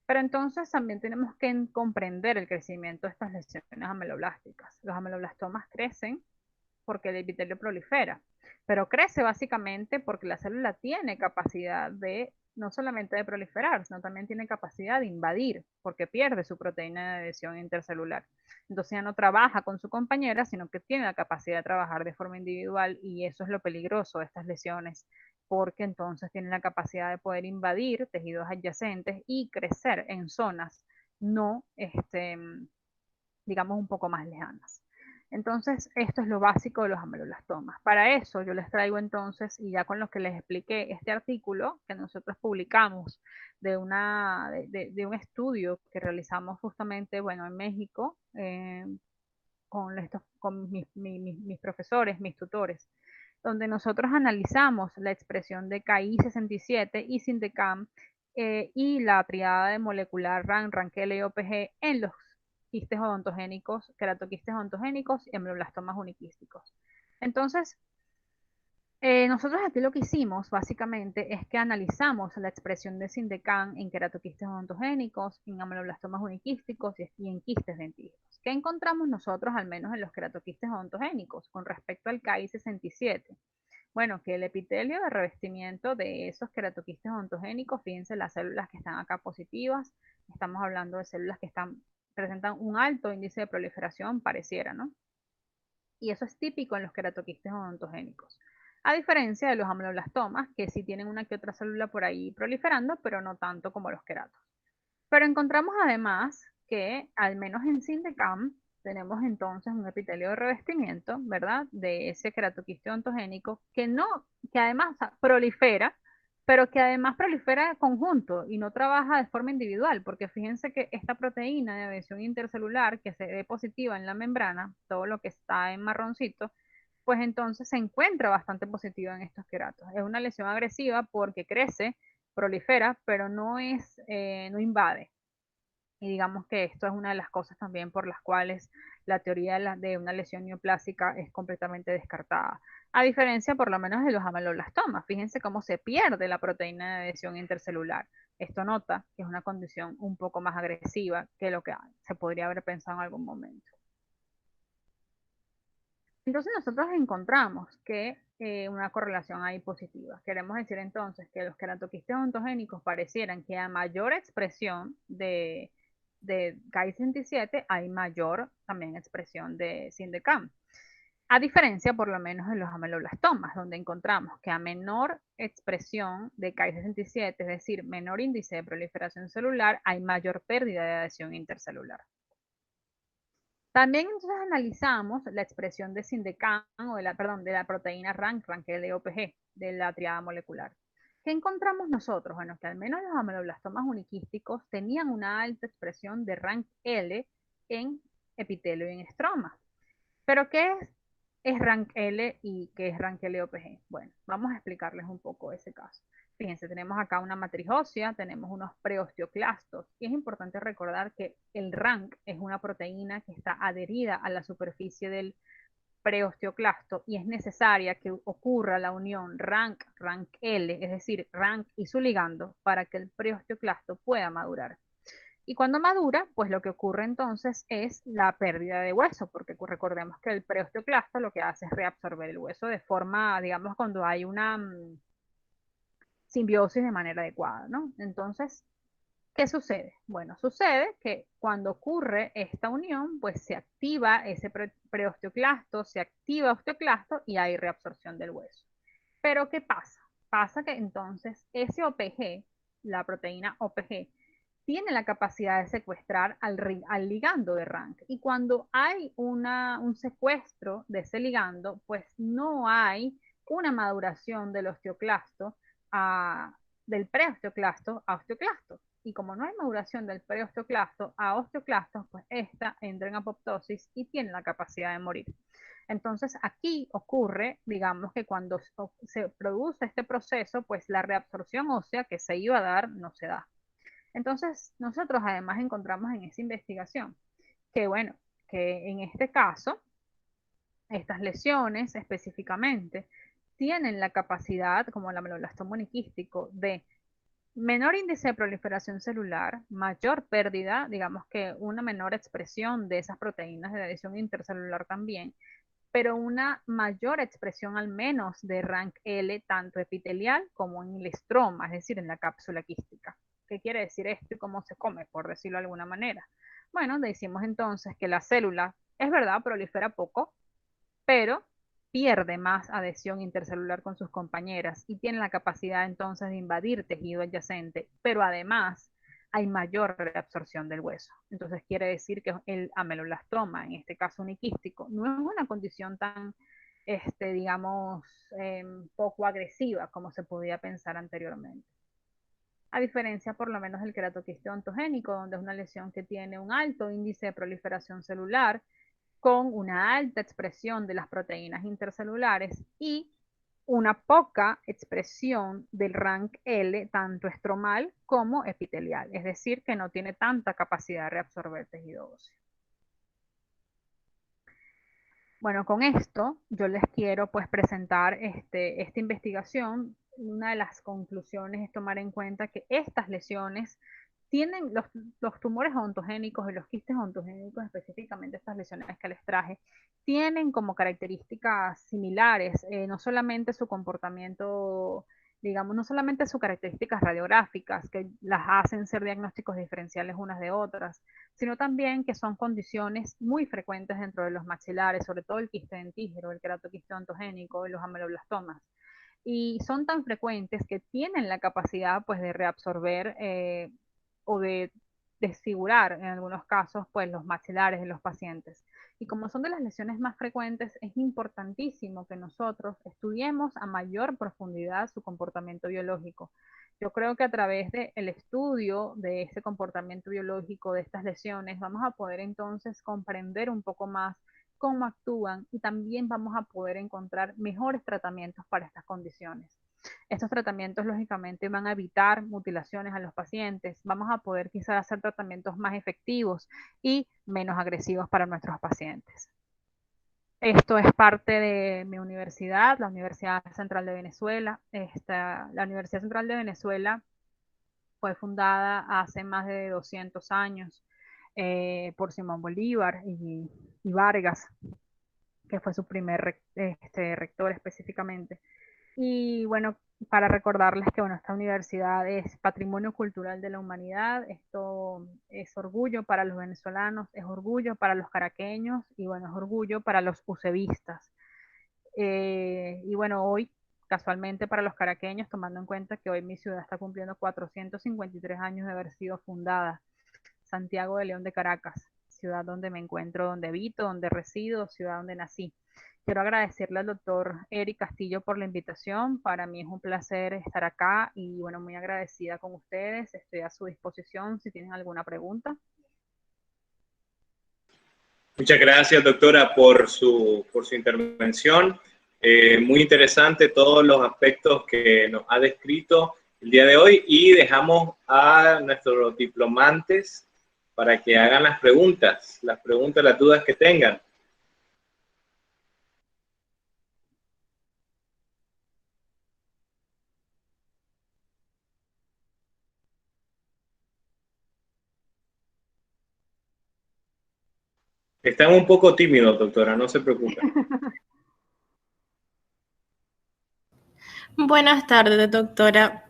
Pero entonces también tenemos que comprender el crecimiento de estas lesiones ameloblásticas. Los ameloblastomas crecen porque el epitelio prolifera, pero crece básicamente porque la célula tiene capacidad de no solamente de proliferar, sino también tiene capacidad de invadir, porque pierde su proteína de adhesión intercelular. Entonces ya no trabaja con su compañera, sino que tiene la capacidad de trabajar de forma individual y eso es lo peligroso de estas lesiones, porque entonces tiene la capacidad de poder invadir tejidos adyacentes y crecer en zonas no, digamos, un poco más lejanas. Entonces, esto es lo básico de los ameloblastomas. Para eso yo les traigo entonces, y ya con lo que les expliqué, este artículo que nosotros publicamos de un estudio que realizamos justamente, bueno, en México, con mis profesores, mis tutores, donde nosotros analizamos la expresión de KI67 y Sindecam y la triada de molecular RAN, RANKL y OPG en los quistes odontogénicos, queratoquistes odontogénicos y ameloblastomas uniquísticos. Entonces, nosotros aquí lo que hicimos básicamente es que analizamos la expresión de Sindecan en queratoquistes odontogénicos, en ameloblastomas uniquísticos y en quistes dentígenos. ¿Qué encontramos nosotros, al menos en los queratoquistes odontogénicos, con respecto al KI67? Bueno, que el epitelio de revestimiento de esos queratoquistes odontogénicos, fíjense las células que están acá positivas, estamos hablando de células que presentan un alto índice de proliferación, pareciera, ¿no? Y eso es típico en los queratoquistes odontogénicos. A diferencia de los ameloblastomas, que sí tienen una que otra célula por ahí proliferando, pero no tanto como los queratos. Pero encontramos además que, al menos en Sindecam, tenemos entonces un epitelio de revestimiento, ¿verdad? De ese queratoquiste ontogénico que no, que además, o sea, prolifera, pero que además prolifera conjunto y no trabaja de forma individual, porque fíjense que esta proteína de adhesión intercelular que se ve positiva en la membrana, todo lo que está en marroncito, pues entonces se encuentra bastante positiva en estos queratos. Es una lesión agresiva porque crece, prolifera, pero no es, no invade. Y digamos que esto es una de las cosas también por las cuales la teoría de una lesión neoplásica es completamente descartada. A diferencia, por lo menos, de los ameloblastomas. Fíjense cómo se pierde la proteína de adhesión intercelular. Esto nota que es una condición un poco más agresiva que lo que se podría haber pensado en algún momento. Entonces nosotros encontramos que una correlación ahí positiva. Queremos decir entonces que los queratoquistes ontogénicos parecieran que a mayor expresión de Ki-67 hay mayor también expresión de Sindecam. A diferencia por lo menos de los ameloblastomas, donde encontramos que a menor expresión de Ki-67, es decir, menor índice de proliferación celular, hay mayor pérdida de adhesión intercelular. También entonces analizamos la expresión de Sindecam, o de la proteína RANK, RANKL-OPG, de la triada molecular. ¿Qué encontramos nosotros? Bueno, que al menos los ameloblastomas uniquísticos tenían una alta expresión de RANKL en epitelio y en estroma. ¿Pero qué es RANKL y qué es RANKL-OPG? Bueno, vamos a explicarles un poco ese caso. Fíjense, tenemos acá una matriz ósea, tenemos unos preosteoclastos, y es importante recordar que el RANK es una proteína que está adherida a la superficie del preosteoclasto y es necesaria que ocurra la unión RANK-RANKL, es decir, RANK y su ligando, para que el preosteoclasto pueda madurar. Y cuando madura, pues lo que ocurre entonces es la pérdida de hueso, porque recordemos que el preosteoclasto lo que hace es reabsorber el hueso de forma, digamos, cuando hay una simbiosis de manera adecuada, ¿no? Entonces, ¿qué sucede? Bueno, sucede que cuando ocurre esta unión, pues se activa ese preosteoclasto, se activa osteoclasto y hay reabsorción del hueso. Pero ¿qué pasa? Pasa que entonces ese OPG, la proteína OPG, tiene la capacidad de secuestrar al ligando de RANK. Y cuando hay un secuestro de ese ligando, pues no hay una maduración del osteoclasto del preosteoclasto a osteoclasto. Y como no hay maduración del preosteoclasto a osteoclasto, pues esta entra en apoptosis y tiene la capacidad de morir. Entonces aquí ocurre, digamos que cuando se produce este proceso, pues la reabsorción ósea que se iba a dar no se da. Entonces nosotros además encontramos en esa investigación que bueno, que en este caso, estas lesiones específicamente tienen la capacidad, como el ameloblastoma uniquístico, de menor índice de proliferación celular, mayor pérdida, digamos que una menor expresión de esas proteínas de adhesión intercelular también, pero una mayor expresión al menos de RANKL, tanto epitelial como en el estroma, es decir, en la cápsula quística. ¿Qué quiere decir esto y cómo se come, por decirlo de alguna manera? Bueno, decimos entonces que la célula, es verdad, prolifera poco, pero pierde más adhesión intercelular con sus compañeras y tiene la capacidad entonces de invadir tejido adyacente, pero además hay mayor reabsorción del hueso. Entonces quiere decir que el ameloblastoma, en este caso uniquístico, no es una condición tan, digamos, poco agresiva como se podía pensar anteriormente. A diferencia por lo menos del queratoquiste ontogénico, donde es una lesión que tiene un alto índice de proliferación celular, con una alta expresión de las proteínas intercelulares y una poca expresión del RANKL, tanto estromal como epitelial, es decir, que no tiene tanta capacidad de reabsorber tejido óseo. Bueno, con esto yo les quiero pues presentar esta investigación. Una de las conclusiones es tomar en cuenta que estas lesiones tienen los tumores ontogénicos y los quistes ontogénicos, específicamente estas lesiones que les traje, tienen como características similares, no solamente su comportamiento, digamos, no solamente sus características radiográficas, que las hacen ser diagnósticos diferenciales unas de otras, sino también que son condiciones muy frecuentes dentro de los maxilares, sobre todo el quiste dentígero, el queratoquiste ontogénico y los ameloblastomas. Y son tan frecuentes que tienen la capacidad pues de reabsorber o de desfigurar en algunos casos pues los maxilares de los pacientes. Y como son de las lesiones más frecuentes, es importantísimo que nosotros estudiemos a mayor profundidad su comportamiento biológico. Yo creo que a través del estudio de este comportamiento biológico, de estas lesiones, vamos a poder entonces comprender un poco más cómo actúan y también vamos a poder encontrar mejores tratamientos para estas condiciones. Estos tratamientos lógicamente van a evitar mutilaciones a los pacientes, vamos a poder quizás hacer tratamientos más efectivos y menos agresivos para nuestros pacientes. Esto es parte de mi universidad, la Universidad Central de Venezuela. La Universidad Central de Venezuela fue fundada hace más de 200 años por Simón Bolívar y Vargas, que fue su primer rector específicamente. Y bueno, para recordarles que bueno, esta universidad es patrimonio cultural de la humanidad, esto es orgullo para los venezolanos, es orgullo para los caraqueños y bueno, es orgullo para los ucebistas. Y bueno, hoy, casualmente para los caraqueños, tomando en cuenta que hoy mi ciudad está cumpliendo 453 años de haber sido fundada, Santiago de León de Caracas, ciudad donde me encuentro, donde habito, donde resido, ciudad donde nací. Quiero agradecerle al doctor Eric Castillo por la invitación. Para mí es un placer estar acá y bueno, muy agradecida con ustedes. Estoy a su disposición si tienen alguna pregunta. Muchas gracias, doctora, por su intervención. Muy interesante todos los aspectos que nos ha descrito el día de hoy y dejamos a nuestros diplomantes para que hagan las preguntas, las dudas que tengan. Están un poco tímidos, doctora, no se preocupen. Buenas tardes, doctora.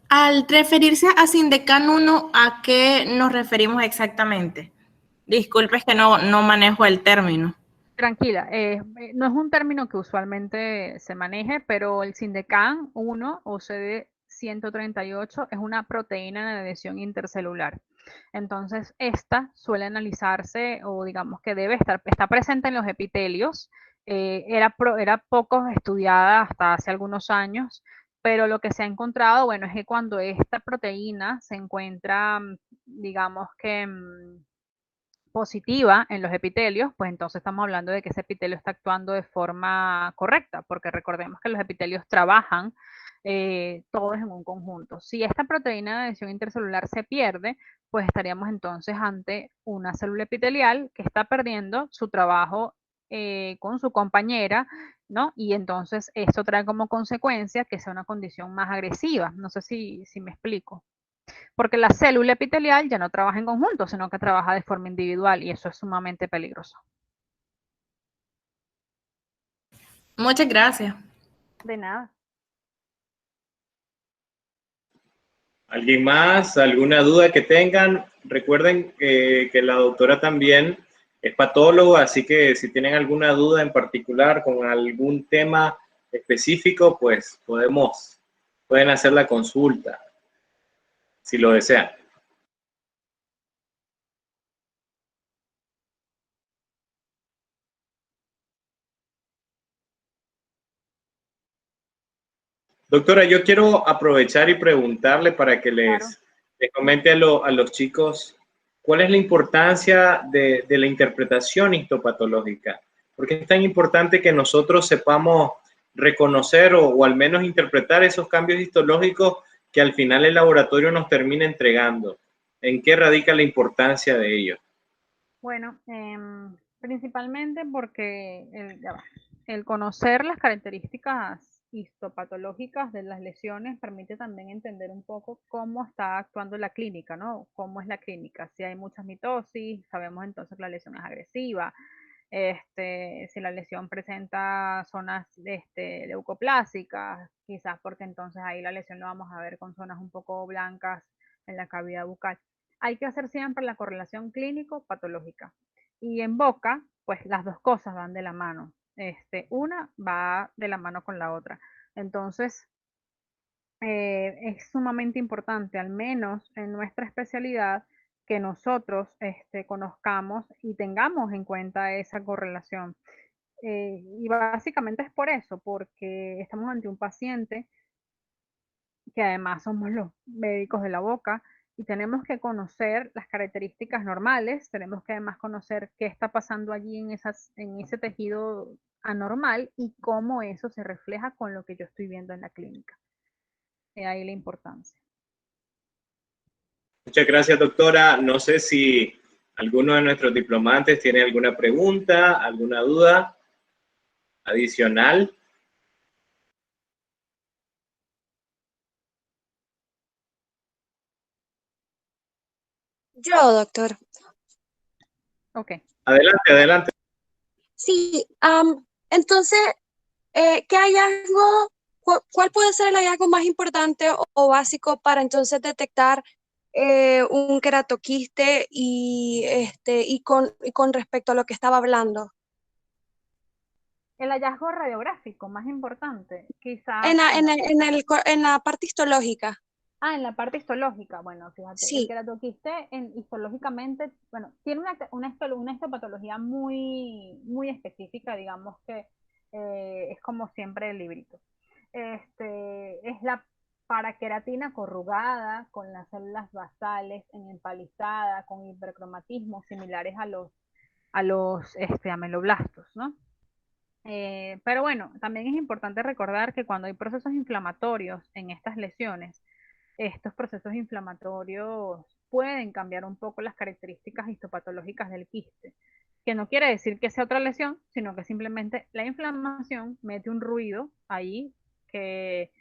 Al referirse a Sindecan 1, ¿a qué nos referimos exactamente? Disculpe, es que no manejo el término. Tranquila, no es un término que usualmente se maneje, pero el Sindecan 1 o CD138 es una proteína de adhesión intercelular. Entonces, esta suele analizarse o digamos que está presente en los epitelios. Era poco estudiada hasta hace algunos años, pero lo que se ha encontrado, bueno, es que cuando esta proteína se encuentra, digamos que positiva en los epitelios, pues entonces estamos hablando de que ese epitelio está actuando de forma correcta, porque recordemos que los epitelios trabajan todos en un conjunto. Si esta proteína de adhesión intercelular se pierde, pues estaríamos entonces ante una célula epitelial que está perdiendo su trabajo con su compañera, ¿no? Y entonces esto trae como consecuencia que sea una condición más agresiva. No sé si me explico. Porque la célula epitelial ya no trabaja en conjunto, sino que trabaja de forma individual y eso es sumamente peligroso. Muchas gracias. De nada. ¿Alguien más? ¿Alguna duda que tengan? Recuerden que la doctora también es patóloga, así que si tienen alguna duda en particular con algún tema específico, pues pueden hacer la consulta, si lo desean. Doctora, yo quiero aprovechar y preguntarle para que Claro. les comente a los chicos cuál es la importancia de la interpretación histopatológica. Porque es tan importante que nosotros sepamos reconocer o al menos interpretar esos cambios histológicos que al final el laboratorio nos termina entregando. ¿En qué radica la importancia de ello? Bueno, principalmente porque el conocer las características histopatológicas de las lesiones permite también entender un poco cómo está actuando la clínica, ¿no? Cómo es la clínica. Si hay muchas mitosis, sabemos entonces que la lesión es agresiva. Si la lesión presenta zonas leucoplásicas, quizás porque entonces ahí la lesión lo vamos a ver con zonas un poco blancas en la cavidad bucal. Hay que hacer siempre la correlación clínico-patológica. Y en boca, pues las dos cosas van de la mano. Una va de la mano con la otra. Entonces, es sumamente importante, al menos en nuestra especialidad, que nosotros conozcamos y tengamos en cuenta esa correlación. Y básicamente es por eso, porque estamos ante un paciente que además somos los médicos de la boca y tenemos que conocer las características normales, tenemos que además conocer qué está pasando allí en ese tejido anormal y cómo eso se refleja con lo que yo estoy viendo en la clínica. De ahí la importancia. Muchas gracias, doctora. No sé si alguno de nuestros diplomantes tiene alguna pregunta, alguna duda adicional. Yo, doctor. Ok. Adelante, adelante. Sí, entonces, ¿qué hallazgo, cuál puede ser el hallazgo más importante o básico para entonces detectar un queratoquiste y con respecto a lo que estaba hablando? El hallazgo radiográfico más importante, quizás. En la parte histológica. En la parte histológica, bueno, fíjate, el Sí. queratoquiste histológicamente, bueno, tiene una histopatología muy, muy específica, digamos que es como siempre el librito. Es la paraqueratina corrugada con las células basales empalizada, con hipercromatismo similares a los ameloblastos, ¿no? Pero bueno, también es importante recordar que cuando hay procesos inflamatorios en estas lesiones, estos procesos inflamatorios pueden cambiar un poco las características histopatológicas del quiste, que no quiere decir que sea otra lesión, sino que simplemente la inflamación mete un ruido ahí que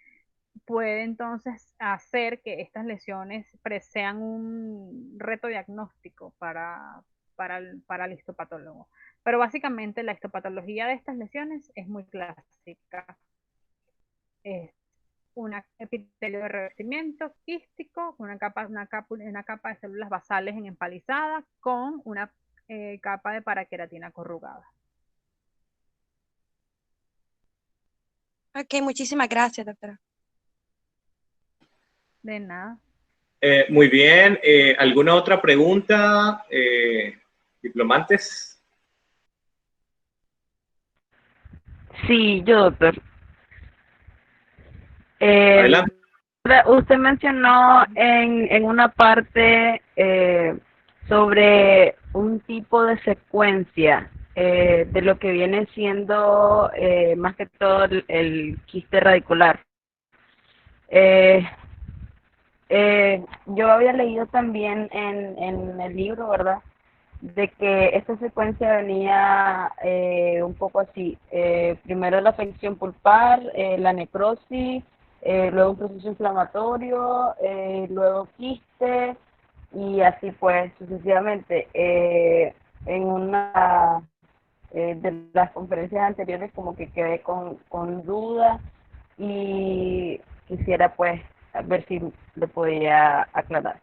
puede entonces hacer que estas lesiones sean un reto diagnóstico para el histopatólogo. Pero básicamente la histopatología de estas lesiones es muy clásica. Es un epitelio de revestimiento quístico, una capa de células basales empalizadas con una capa de paraqueratina corrugada. Ok, muchísimas gracias, doctora. De nada. Muy bien. ¿Alguna otra pregunta, diplomantes? Sí, yo, doctor. Adelante. Usted mencionó en una parte sobre un tipo de secuencia de lo que viene siendo más que todo el quiste radicular. Yo había leído también en el libro, ¿verdad?, de que esta secuencia venía un poco así. Primero la afección pulpar, la necrosis, luego un proceso inflamatorio, luego quiste y así pues sucesivamente. En una de las conferencias anteriores como que quedé con duda y quisiera pues ver si le podía aclarar.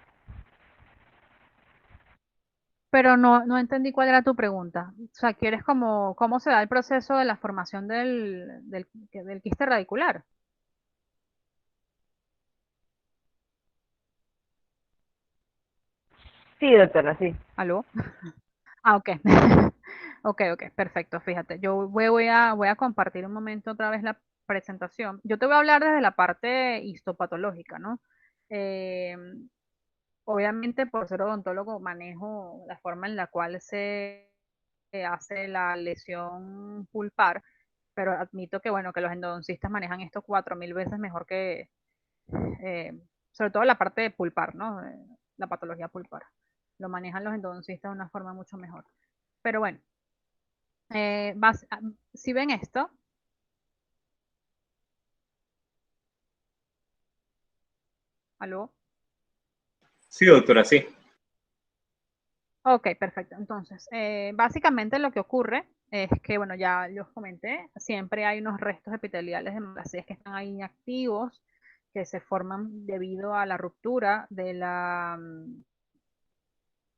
Pero no entendí cuál era tu pregunta. O sea, ¿quieres cómo se da el proceso de la formación del quiste radicular? Sí, doctora, sí. ¿Aló? Ok. Ok, perfecto. Fíjate, yo voy a compartir un momento otra vez la presentación. Yo te voy a hablar desde la parte histopatológica, ¿no? Eh, Obviamente, por ser odontólogo, manejo la forma en la cual se hace la lesión pulpar, pero admito que, bueno, que los endodoncistas manejan esto 4000 veces mejor que, eh, sobre todo la parte de pulpar, ¿no? La patología pulpar. Lo manejan los endodoncistas de una forma mucho mejor. Pero bueno, si ven esto, ¿aló? Sí, doctora, sí. Ok, perfecto. Entonces, básicamente lo que ocurre es que, bueno, ya os comenté, siempre hay unos restos epiteliales de malacés que están ahí inactivos, que se forman debido a la ruptura de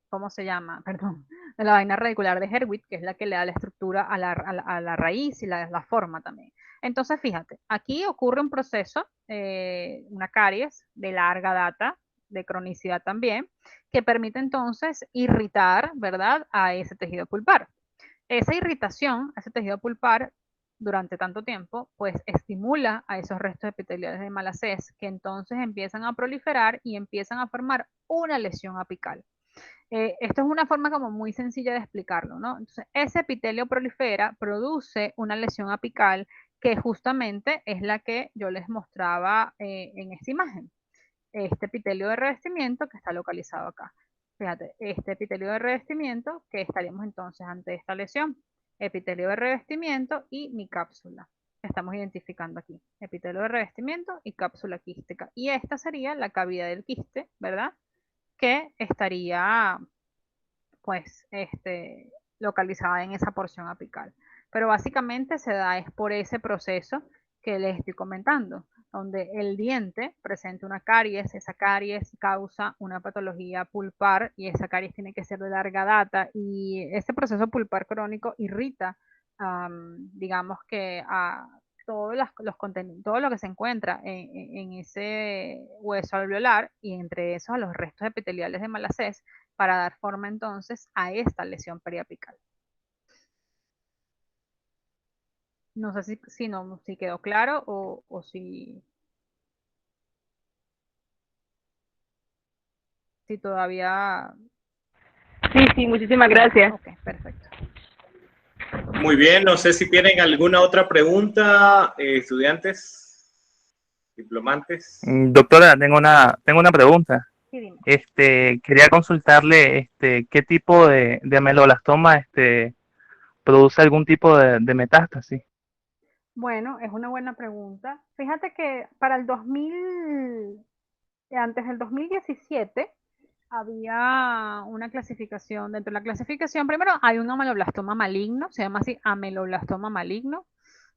¿cómo se llama? Perdón, de la vaina radicular de Herwitz, que es la que le da la estructura a la raíz y la forma también. Entonces, fíjate, aquí ocurre un proceso, una caries de larga data, de cronicidad también, que permite entonces irritar, ¿verdad?, a ese tejido pulpar. Esa irritación a ese tejido pulpar durante tanto tiempo, pues estimula a esos restos epiteliales de Malacés que entonces empiezan a proliferar y empiezan a formar una lesión apical. Esto es una forma como muy sencilla de explicarlo, ¿no? Entonces, ese epitelio prolifera, produce una lesión apical que justamente es la que yo les mostraba en esta imagen. Este epitelio de revestimiento que está localizado acá. Fíjate, este epitelio de revestimiento que estaríamos entonces ante esta lesión. Epitelio de revestimiento y mi cápsula. Estamos identificando aquí. Epitelio de revestimiento y cápsula quística. Y esta sería la cavidad del quiste, ¿verdad? Que estaría pues localizada en esa porción apical. Pero básicamente se da es por ese proceso que les estoy comentando, donde el diente presenta una caries, esa caries causa una patología pulpar y esa caries tiene que ser de larga data y ese proceso pulpar crónico irrita, digamos que a todos los contenidos, todo lo que se encuentra en ese hueso alveolar y entre esos a los restos epiteliales de Malacés para dar forma entonces a esta lesión periapical. No sé si quedó claro o si todavía... Sí, muchísimas gracias. Ok, perfecto. Muy bien, no sé si tienen alguna otra pregunta, estudiantes, diplomantes. Doctora, tengo una pregunta. Sí, dime. Quería consultarle qué tipo de ameloblastoma produce algún tipo de metástasis. Bueno, es una buena pregunta. Fíjate que para el 2000, antes del 2017, había una clasificación. Dentro de la clasificación, primero hay un ameloblastoma maligno, se llama así ameloblastoma maligno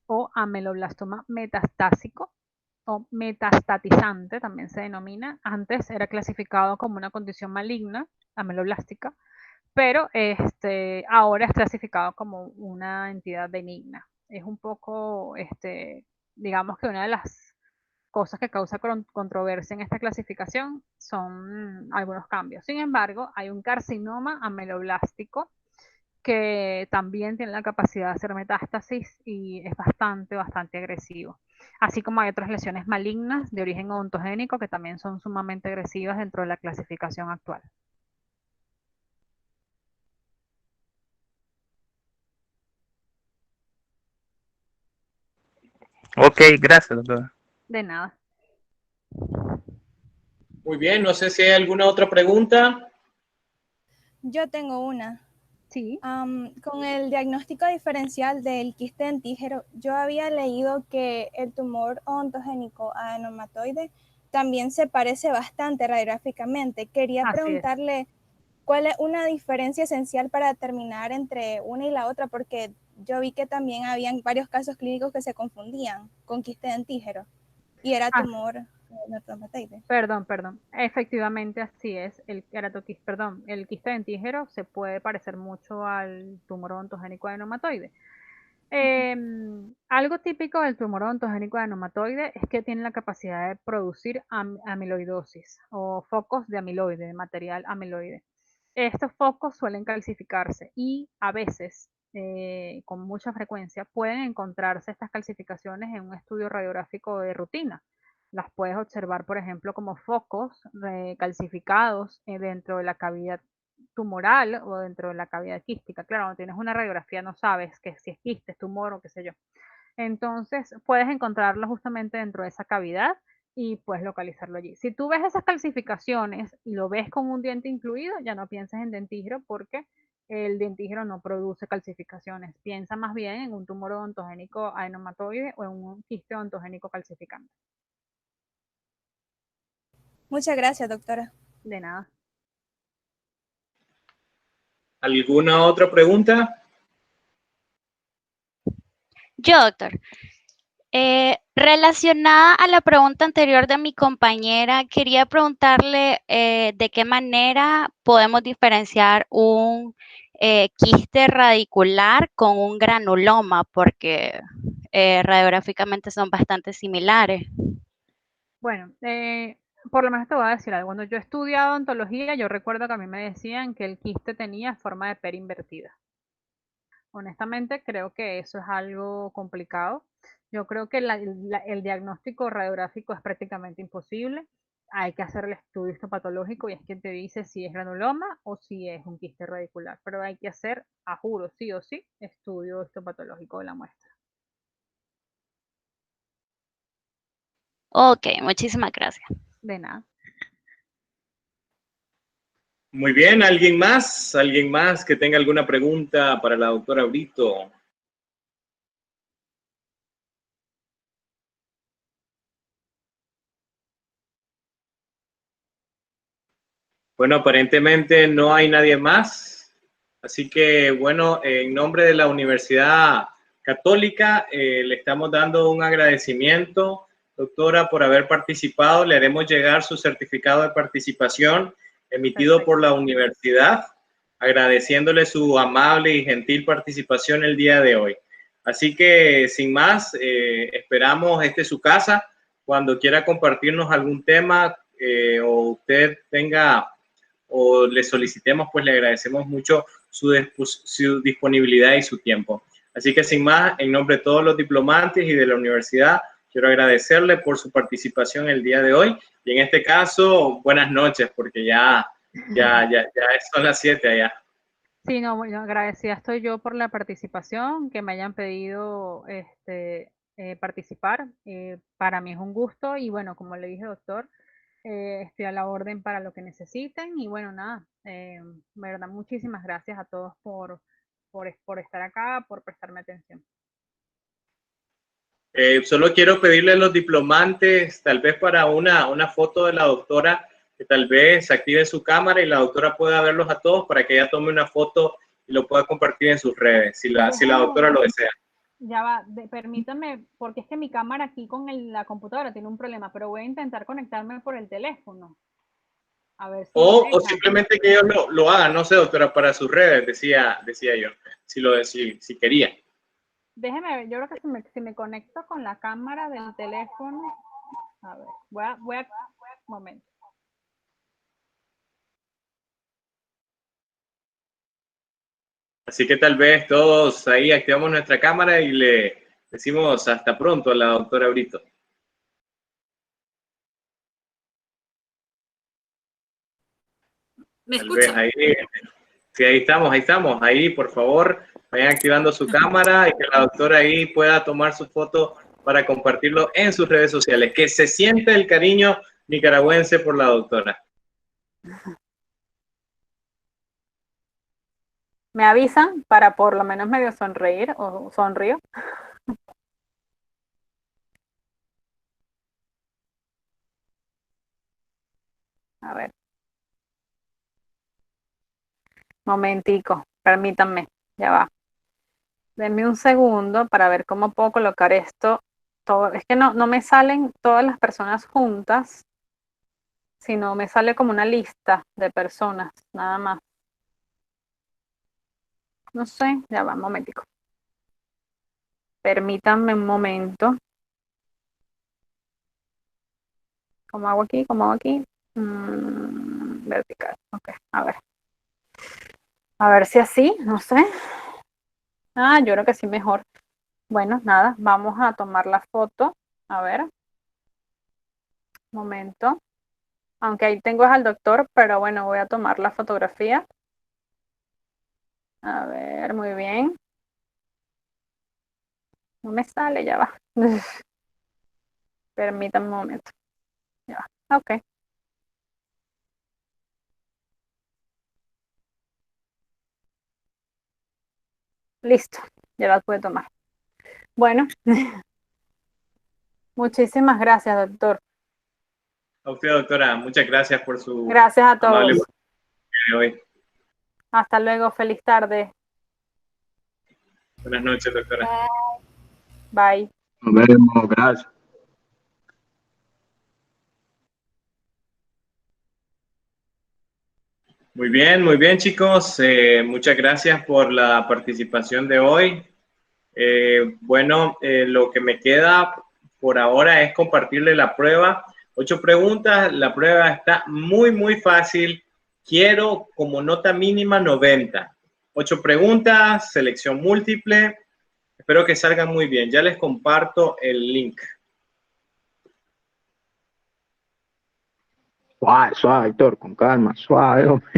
o ameloblastoma metastásico o metastatizante, también se denomina. Antes era clasificado como una condición maligna, ameloblástica, pero ahora es clasificado como una entidad benigna. Es un poco, digamos que una de las cosas que causa controversia en esta clasificación son algunos cambios. Sin embargo, hay un carcinoma ameloblástico que también tiene la capacidad de hacer metástasis y es bastante agresivo. Así como hay otras lesiones malignas de origen odontogénico que también son sumamente agresivas dentro de la clasificación actual. Ok, gracias, doctora. De nada. Muy bien, no sé si hay alguna otra pregunta. Yo tengo una. Sí. Con el diagnóstico diferencial del quiste dentígero, yo había leído que el tumor odontogénico adenomatoide también se parece bastante radiográficamente. Quería preguntarle cuál es una diferencia esencial para determinar entre una y la otra, porque yo vi que también habían varios casos clínicos que se confundían con quiste dentígero y era tumor adenomatoide. Perdón. Efectivamente así es. El quiste dentígero se puede parecer mucho al tumor odontogénico adenomatoide. Algo típico del tumor odontogénico adenomatoide es que tiene la capacidad de producir amiloidosis o focos de amiloide, de material amiloide. Estos focos suelen calcificarse y a veces, con mucha frecuencia, pueden encontrarse estas calcificaciones en un estudio radiográfico de rutina. Las puedes observar, por ejemplo, como focos calcificados dentro de la cavidad tumoral o dentro de la cavidad quística. Claro, cuando tienes una radiografía no sabes que si es quiste, es tumor o qué sé yo. Entonces, puedes encontrarlo justamente dentro de esa cavidad y puedes localizarlo allí. Si tú ves esas calcificaciones y lo ves con un diente incluido, ya no pienses en dentígero porque el dentígero no produce calcificaciones. Piensa más bien en un tumor odontogénico adenomatoide o en un quiste odontogénico calcificante. Muchas gracias, doctora. De nada. ¿Alguna otra pregunta? Yo, doctor. Relacionada a la pregunta anterior de mi compañera, quería preguntarle de qué manera podemos diferenciar un quiste radicular con un granuloma, porque radiográficamente son bastante similares. Bueno, por lo menos te voy a decir algo. Cuando yo he estudiado odontología, yo recuerdo que a mí me decían que el quiste tenía forma de pera invertida. Honestamente, creo que eso es algo complicado. Yo creo que el diagnóstico radiográfico es prácticamente imposible. Hay que hacer el estudio histopatológico y es quien te dice si es granuloma o si es un quiste radicular. Pero hay que hacer, a juro, sí o sí, estudio histopatológico de la muestra. Ok, muchísimas gracias. De nada. Muy bien, ¿alguien más? ¿Alguien más que tenga alguna pregunta para la doctora Brito? Bueno, aparentemente no hay nadie más. Así que, bueno, en nombre de la Universidad Católica, le estamos dando un agradecimiento, doctora, por haber participado. Le haremos llegar su certificado de participación emitido por la universidad, agradeciéndole su amable y gentil participación el día de hoy. Así que, sin más, esperamos su casa. Cuando quiera compartirnos algún tema o usted tenga o le solicitemos, pues le agradecemos mucho su disponibilidad y su tiempo. Así que sin más, en nombre de todos los diplomantes y de la universidad, quiero agradecerle por su participación el día de hoy. Y en este caso, buenas noches, porque ya son las 7 allá. Sí, no, bueno, agradecida estoy yo por la participación, que me hayan pedido participar. Para mí es un gusto y bueno, como le dije, doctor, estoy a la orden para lo que necesiten y bueno, nada, verdad, muchísimas gracias a todos por estar acá, por prestarme atención. Solo quiero pedirle a los diplomantes, tal vez para una foto de la doctora, que tal vez active su cámara y la doctora pueda verlos a todos para que ella tome una foto y lo pueda compartir en sus redes, si la doctora lo desea. Ya va, permítame, porque es que mi cámara aquí con la computadora tiene un problema, pero voy a intentar conectarme por el teléfono. A ver si o simplemente que ellos lo hagan, no sé, doctora, para sus redes, decía yo, si quería. Déjeme ver, yo creo que si me conecto con la cámara del teléfono, a ver, voy a momento. Así que tal vez todos ahí activamos nuestra cámara y le decimos hasta pronto a la doctora Brito. ¿Me tal vez escucha? ahí, sí, ahí estamos, ahí por favor, vayan activando su cámara y que la doctora ahí pueda tomar su foto para compartirlo en sus redes sociales. Que se siente el cariño nicaragüense por la doctora. ¿Me avisan para por lo menos medio sonreír o sonrío? A ver. Momentico, permítanme, ya va. Denme un segundo para ver cómo puedo colocar esto. Todo. Es que no me salen todas las personas juntas, sino me sale como una lista de personas, nada más. No sé, ya va, un momentico. Permítanme un momento. ¿Cómo hago aquí? ¿Cómo hago aquí? Vertical, ok, a ver. A ver si así, no sé. Yo creo que sí mejor. Bueno, nada, vamos a tomar la foto. A ver. Un momento. Aunque ahí tengo al doctor, pero bueno, voy a tomar la fotografía. A ver, muy bien. No me sale, ya va. Permítame un momento. Ya va, ok. Listo, ya la pude tomar. Bueno, muchísimas gracias, doctor. A usted, doctora, muchas gracias por su Gracias a todos. amable de hoy. Hasta luego, feliz tarde. Buenas noches, doctora. Bye. Nos vemos, gracias. Muy bien, chicos. Muchas gracias por la participación de hoy. Bueno, lo que me queda por ahora es compartirle la prueba. 8 preguntas, la prueba está muy, muy fácil. Quiero como nota mínima 90. 8 preguntas, selección múltiple. Espero que salgan muy bien. Ya les comparto el link. Suave, suave, Héctor, con calma, suave, hombre.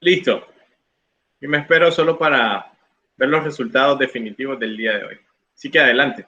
Listo. Y me espero solo para ver los resultados definitivos del día de hoy. Así que adelante.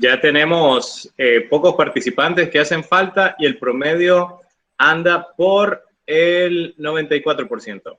Ya tenemos pocos participantes que hacen falta y el promedio anda por el 94%.